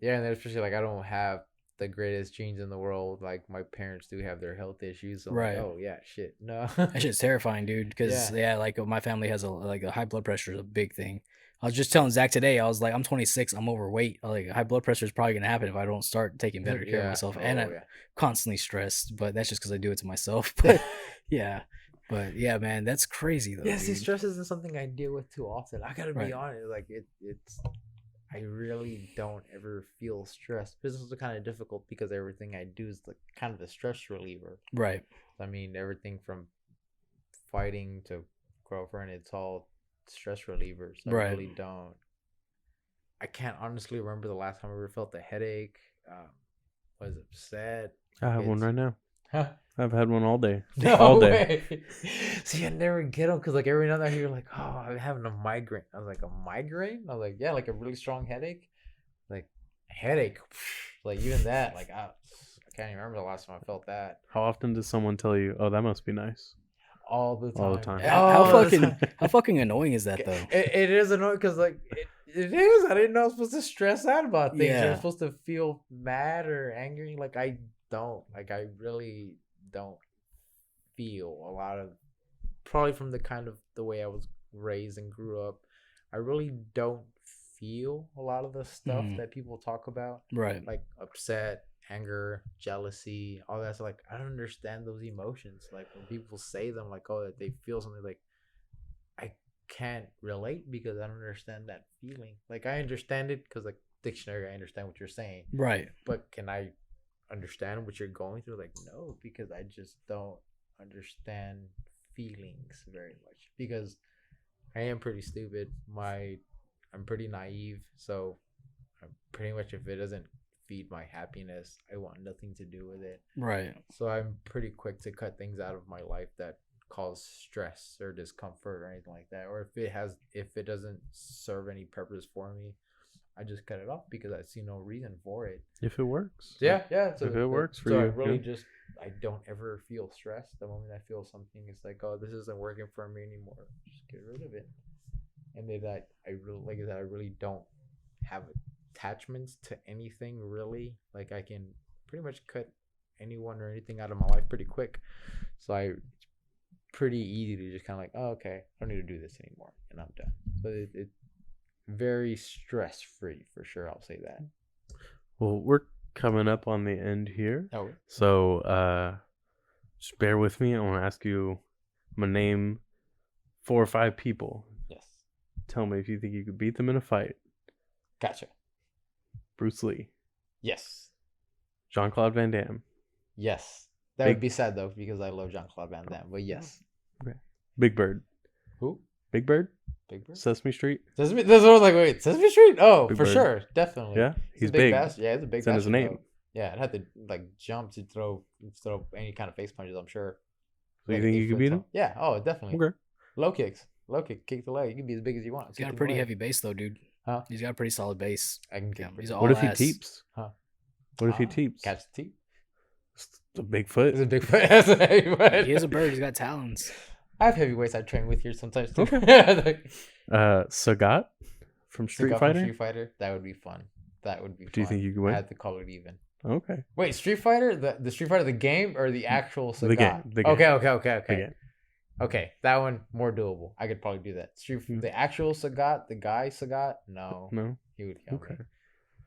Speaker 2: and then especially like I don't have the greatest genes in the world. Like my parents do have their health issues. So I'm
Speaker 3: Right.
Speaker 2: like, oh yeah, shit. No.
Speaker 3: That shit's terrifying, dude. Because like my family has a high blood pressure is a big thing. I was just telling Zach today. I was like, I'm 26. I'm overweight. Like high blood pressure is probably gonna happen if I don't start taking better care of myself. And I'm constantly stressed, but that's just because I do it to myself. But yeah, man, that's crazy though.
Speaker 2: Yeah, see,
Speaker 3: dude.
Speaker 2: stress isn't something I deal with too often. I gotta
Speaker 3: Right.
Speaker 2: be honest. Like it's. I really don't ever feel stressed. Business is kind of difficult because everything I do is like kind of a stress reliever.
Speaker 3: Right.
Speaker 2: I mean, everything from fighting to girlfriend, it's all stress relievers. I
Speaker 3: Right.
Speaker 2: really don't. I can't honestly remember the last time I ever felt a headache. Was upset.
Speaker 1: I have one right now.
Speaker 2: Huh?
Speaker 1: I've had one all day.
Speaker 2: No
Speaker 1: all day.
Speaker 2: way. See, I never get them because like every now and then I hear like, oh, I'm having a migraine. I was like, a migraine? I was like, yeah, like a really strong headache. Like headache, like even that, like I can't even remember the last time I felt that.
Speaker 1: How often does someone tell you, "Oh, that must be nice"?
Speaker 2: All the time.
Speaker 1: All the time.
Speaker 3: How fucking annoying is that though?
Speaker 2: It is annoying because like it is. I didn't know I was supposed to stress out about things.
Speaker 3: Yeah.
Speaker 2: You're supposed to feel mad or angry. Like I don't. Like I really don't feel a lot of, probably from the kind of the way I was raised and grew up. I really don't feel a lot of the stuff that people talk about.
Speaker 3: Right.
Speaker 2: Like upset, anger, jealousy, all that. So like I don't understand those emotions. Like when people say them, like, oh, that they feel something, like I can't relate because I don't understand that feeling. Like I understand it because like dictionary, I understand what you're saying.
Speaker 3: Right.
Speaker 2: But can I understand what you're going through? Like no, because I just don't understand feelings very much because I am pretty stupid. I'm pretty naive, so I'm pretty much, if it doesn't feed my happiness, I want nothing to do with it.
Speaker 3: Right.
Speaker 2: So I'm pretty quick to cut things out of my life that cause stress or discomfort or anything like that. Or if it doesn't serve any purpose for me, I just cut it off because I see no reason for it.
Speaker 1: If it works.
Speaker 2: Yeah. So,
Speaker 1: if it works for
Speaker 2: so
Speaker 1: you.
Speaker 2: I really I don't ever feel stressed. The moment I feel something, it's like, oh, this isn't working for me anymore. Just get rid of it. And then I really, like I said, I really don't have attachments to anything really. Like I can pretty much cut anyone or anything out of my life pretty quick. So it's pretty easy to just kind of like, oh, okay, I don't need to do this anymore, and I'm done. So it's very stress free for sure. I'll say that.
Speaker 1: Well, we're coming up on the end here.
Speaker 2: Oh,
Speaker 1: So just bear with me. I want to ask you, I'm going to name 4 or 5 people.
Speaker 2: yes,
Speaker 1: Tell me if you think you could beat them in a fight.
Speaker 2: gotcha.
Speaker 1: Bruce Lee,
Speaker 2: Yes,
Speaker 1: Jean-Claude Van Damme,
Speaker 2: yes. That would be sad though because I love Jean-Claude Van Damme. But yes,
Speaker 1: Big Bird.
Speaker 2: who?
Speaker 1: Big Bird?
Speaker 2: Big Bird.
Speaker 1: Sesame Street?
Speaker 2: Sesame. That's what I was like. Wait, Sesame Street? Oh,
Speaker 1: Big
Speaker 2: for
Speaker 1: Bird.
Speaker 2: sure, definitely.
Speaker 1: Yeah,
Speaker 2: He's
Speaker 1: he's
Speaker 2: a big.
Speaker 1: big.
Speaker 2: Bastard. Yeah, he's a big.
Speaker 1: It's in his
Speaker 2: bastard,
Speaker 1: name.
Speaker 2: though. Yeah, I'd have to like jump to throw any kind of face punches. I'm sure.
Speaker 1: So you
Speaker 2: Like,
Speaker 1: think
Speaker 2: 8
Speaker 1: you could
Speaker 2: foot
Speaker 1: beat
Speaker 2: tall.
Speaker 1: him?
Speaker 2: Yeah. Oh, definitely.
Speaker 1: Okay.
Speaker 2: Low kicks. Kick the leg. You can be as big as you want.
Speaker 3: He's got a
Speaker 2: Kick the
Speaker 3: pretty
Speaker 2: leg.
Speaker 3: heavy base though, dude.
Speaker 2: Huh?
Speaker 3: He's got a pretty solid base.
Speaker 2: I can kick.
Speaker 3: Yeah, he's
Speaker 2: pretty-
Speaker 3: all
Speaker 1: What if he
Speaker 3: ass.
Speaker 1: teeps?
Speaker 2: Huh?
Speaker 1: What if he teeps?
Speaker 2: Catch the teep.
Speaker 1: It's a big foot.
Speaker 2: He's a big foot. That's a heavyweight.
Speaker 3: He is a bird. He's got talons.
Speaker 2: I have heavyweights I train with here sometimes too.
Speaker 1: Okay.
Speaker 2: Like,
Speaker 1: Sagat from Street
Speaker 2: Stick up
Speaker 1: Fighter.
Speaker 2: Street Fighter. That would be fun. That would be fun.
Speaker 1: Do you think you could win?
Speaker 2: I had to call it even.
Speaker 1: Okay.
Speaker 2: Wait, Street Fighter? The Street Fighter, the game or the actual Sagat?
Speaker 1: The game. The game.
Speaker 2: Okay.
Speaker 1: The game.
Speaker 2: Okay, that one more doable. I could probably do that. The actual Sagat, the guy Sagat, no, he would kill me.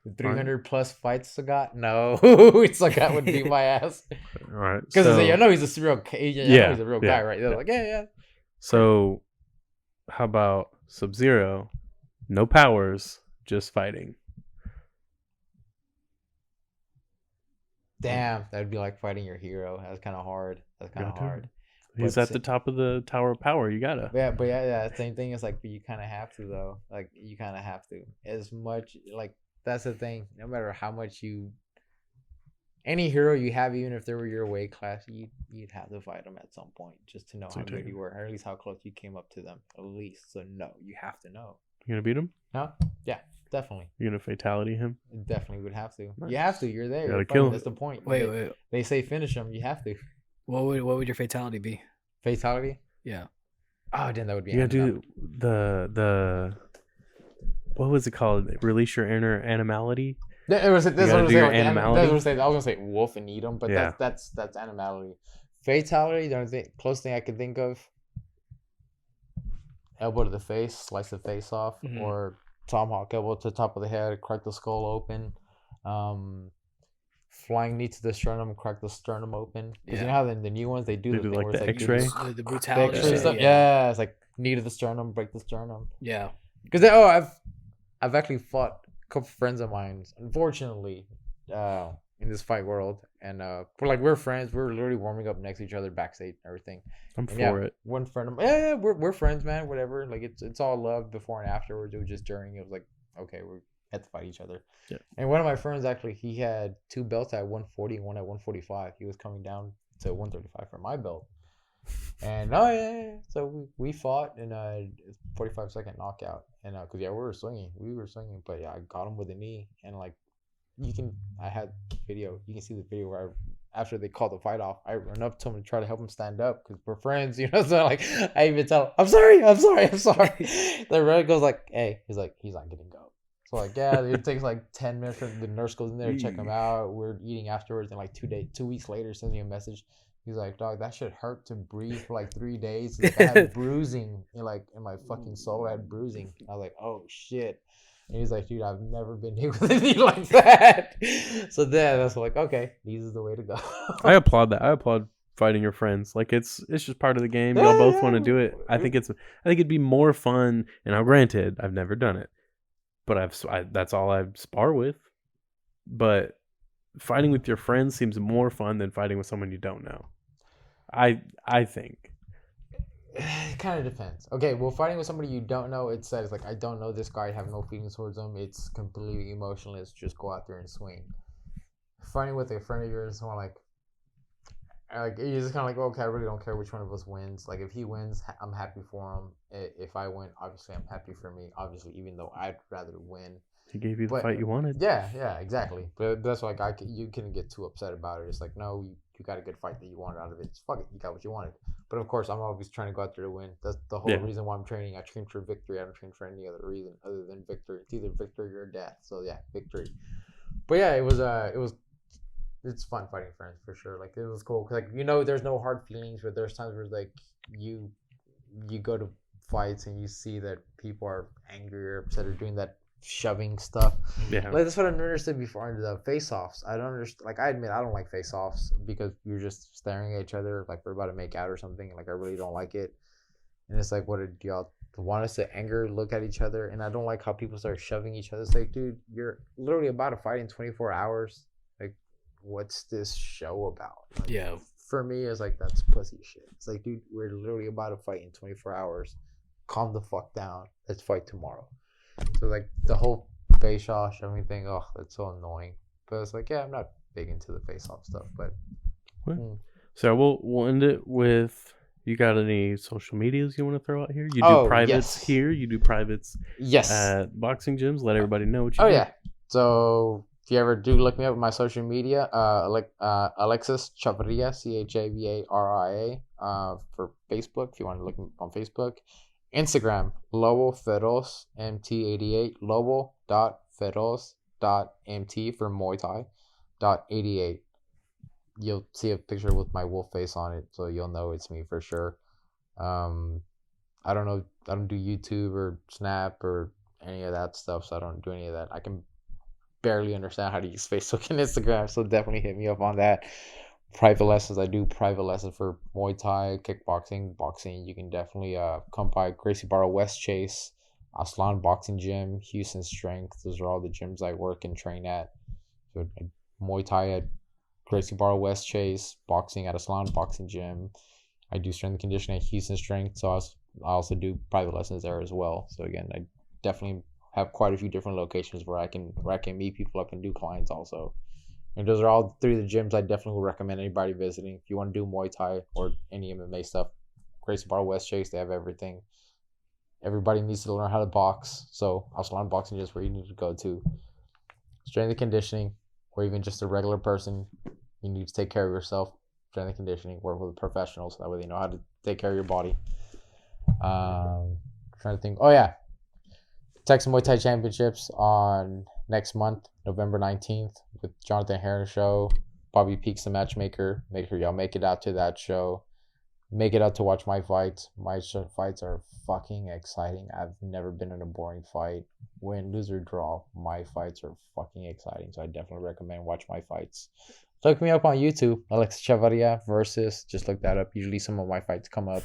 Speaker 2: The 300 plus fights Sagat, no, Sagat would beat my ass.
Speaker 1: All right.
Speaker 2: Because
Speaker 1: So,
Speaker 2: I know he's a real, he's a real guy, right? They're like, yeah.
Speaker 1: So, how about Sub-Zero? No powers, just fighting.
Speaker 2: Damn, that'd be like fighting your hero. That's kind of hard.
Speaker 1: He's
Speaker 2: But
Speaker 1: at the top of the Tower of Power. You gotta.
Speaker 2: Yeah. Same thing is like, you kind of have to though. Like you kind of have to. As much like that's the thing. No matter how much any hero you have, even if they were your weight class, you'd have to fight them at some point just to know how good you were, or at least how close you came up to them. At least, so no, you have to know.
Speaker 1: You gonna beat him?
Speaker 2: No, yeah, definitely.
Speaker 1: You gonna fatality him?
Speaker 2: Definitely would have to.
Speaker 1: Nice.
Speaker 2: You have to. You're there.
Speaker 1: You gotta
Speaker 2: You're
Speaker 1: kill him.
Speaker 2: That's the point.
Speaker 3: Wait.
Speaker 2: They say finish them. You have to.
Speaker 3: What would your fatality be?
Speaker 2: Fatality.
Speaker 3: Yeah.
Speaker 2: Oh, then that would be.
Speaker 1: You gotta do the what was it called? Release your inner animality.
Speaker 2: That's what I was
Speaker 1: animality.
Speaker 2: I was gonna say wolf and eat them, but
Speaker 1: Yeah.
Speaker 2: that's animality. Fatality. The only close thing I could think of. Elbow to the face, slice the face off, or tomahawk elbow to the top of the head, crack the skull open. Flying knee to the sternum, crack the sternum open. Because you know how in the new ones they do the thing
Speaker 1: like
Speaker 2: where
Speaker 1: the
Speaker 2: it's
Speaker 1: X-ray?
Speaker 3: The brutality.
Speaker 2: X-ray stuff.
Speaker 3: Yeah.
Speaker 2: Yeah, it's like knee to the sternum, break the sternum.
Speaker 3: Yeah.
Speaker 2: Because I've actually fought a couple friends of mine, unfortunately, in this fight world, and we're friends. We're literally warming up next to each other backstage and everything.
Speaker 1: I'm
Speaker 2: And
Speaker 1: for it.
Speaker 2: One friend of we're friends, man. Whatever. Like it's all love before and afterwards. It was just during. It was like okay, we had to fight each other.
Speaker 1: Yeah.
Speaker 2: And one of my friends actually, he had 2 belts at 140 and one at 145. He was coming down to 135 for my belt. And so we fought in a 45-second knockout. And because we were swinging, but yeah, I got him with a knee, and like I had video. You can see the video where after they called the fight off, I run up to him and try to help him stand up because we're friends, you know. So like, I even tell him, I'm sorry. The ref goes like, hey, he's not getting go. So like, yeah, it takes like 10 minutes for the nurse goes in there to check him out. We're eating afterwards, and like 2 weeks later, sends me a message. He's like, dog, that shit hurt to breathe for like 3 days. Like, I had bruising in my fucking soul. I had bruising. I was like, oh shit. And he's like, dude, I've never been hit with anything like that. So then that's like, okay, this is the way to go.
Speaker 1: I applaud that. I applaud fighting your friends. Like it's just part of the game. Y'all both want to do it. I think it'd be more fun. And now, granted, I've never done it, but that's all I spar with. But fighting with your friends seems more fun than fighting with someone you don't know. I think.
Speaker 2: It kind of depends. Okay, well, fighting with somebody you don't know, it says like, I don't know this guy, I have no feelings towards him. It's completely emotionless. Just go out there and swing. Fighting with a friend of yours, someone like you're just kind of like, okay, I really don't care which one of us wins. Like if he wins, I'm happy for him. If I win, obviously I'm happy for me. Obviously, even though I'd rather win.
Speaker 1: He gave you the fight you wanted.
Speaker 2: Yeah, exactly. But that's like you couldn't get too upset about it. It's like, no, you got a good fight that you wanted out of it. It's fuck it, you got what you wanted. But of course, I'm always trying to go out there to win. That's the whole reason why I'm training. I train for victory. I don't train for any other reason other than victory. It's either victory or death. So yeah, victory. But yeah, it's fun fighting friends for sure. Like it was cool. Like there's no hard feelings, but there's times where like you go to fights and you see that people are angry or upset or doing that shoving stuff. Yeah. Like that's what I understood before under the face-offs. I don't understand. Like I admit I don't like face-offs because you're just staring at each other like we're about to make out or something. Like I really don't like it. And it's like, what did y'all want us to look at each other? And I don't like how people start shoving each other. It's like, dude, you're literally about to fight in 24 hours. Like, what's this show about? Like,
Speaker 3: yeah.
Speaker 2: For me, it's like, that's pussy shit. It's like, dude, we're literally about to fight in 24 hours. Calm the fuck down. Let's fight tomorrow. So like the whole face off shoving thing, oh, that's so annoying. But it's like, yeah, I'm not big into the face off stuff. But
Speaker 1: so we'll end it with, you got any social medias you want to throw out here? You do privates here. You do privates at boxing gyms. Let everybody know what you do.
Speaker 2: Yeah. So if you ever do look me up on my social media, Alexis Chavarria, Chavarria, for Facebook. If you want to look me up on Facebook. Instagram, Lobo Feroz, MT88, Lobo.Feroz, Chavarria.mt for Muay Thai .88. You'll see a picture with my wolf face on it, so you'll know it's me for sure. I don't know. I don't do YouTube or Snap or any of that stuff, so I don't do any of that. I can barely understand how to use Facebook and Instagram, so definitely hit me up on that. Private lessons. I do private lessons for Muay Thai, kickboxing, boxing. You can definitely come by Gracie Barra West Chase, Aslan Boxing Gym, Houston Strength. Those are all the gyms I work and train at. So Muay Thai at Gracie Barra West Chase, boxing at Aslan Boxing Gym. I do strength and conditioning at Houston Strength, so I also do private lessons there as well. So again, I definitely have quite a few different locations where I can meet people up and do clients also. And those are all three of the gyms I definitely would recommend anybody visiting. If you want to do Muay Thai or any MMA stuff, Gracie Barra West Chase, they have everything. Everybody needs to learn how to box, so Aslan Boxing is where you need to go to. Strength and conditioning, or even just a regular person, you need to take care of yourself. Strength and conditioning, work with professionals, that way they know how to take care of your body. Trying to think. Oh yeah, Texas Muay Thai Championships on next month, November 19th, with Jonathan Heron show. Bobby Peaks, the matchmaker. Make sure y'all make it out to that show. Make it out to watch my fights. My fights are fucking exciting. I've never been in a boring fight. Win, lose, or draw, my fights are fucking exciting. So I definitely recommend watch my fights. Look me up on YouTube, Alexis Chavarria versus. Just look that up. Usually some of my fights come up.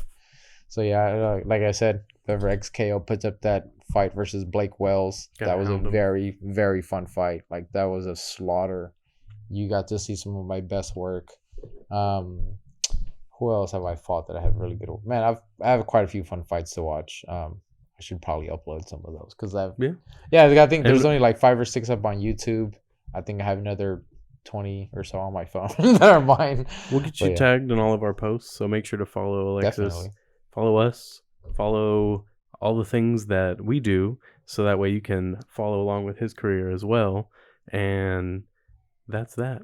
Speaker 2: So yeah, like I said, whoever XKO puts up that fight versus Blake Wells, that was a very, very fun fight. Like that was a slaughter. You got to see some of my best work. Who else have I fought that I have really good? Man, I have quite a few fun fights to watch. I should probably upload some of those because I think there's only like 5 or 6 up on YouTube. I think I have another 20 or so on my phone that are mine.
Speaker 1: We'll get you tagged in all of our posts, so make sure to follow Alexis. Definitely. Follow us. Follow all the things that we do, so that way you can follow along with his career as well. And that's that.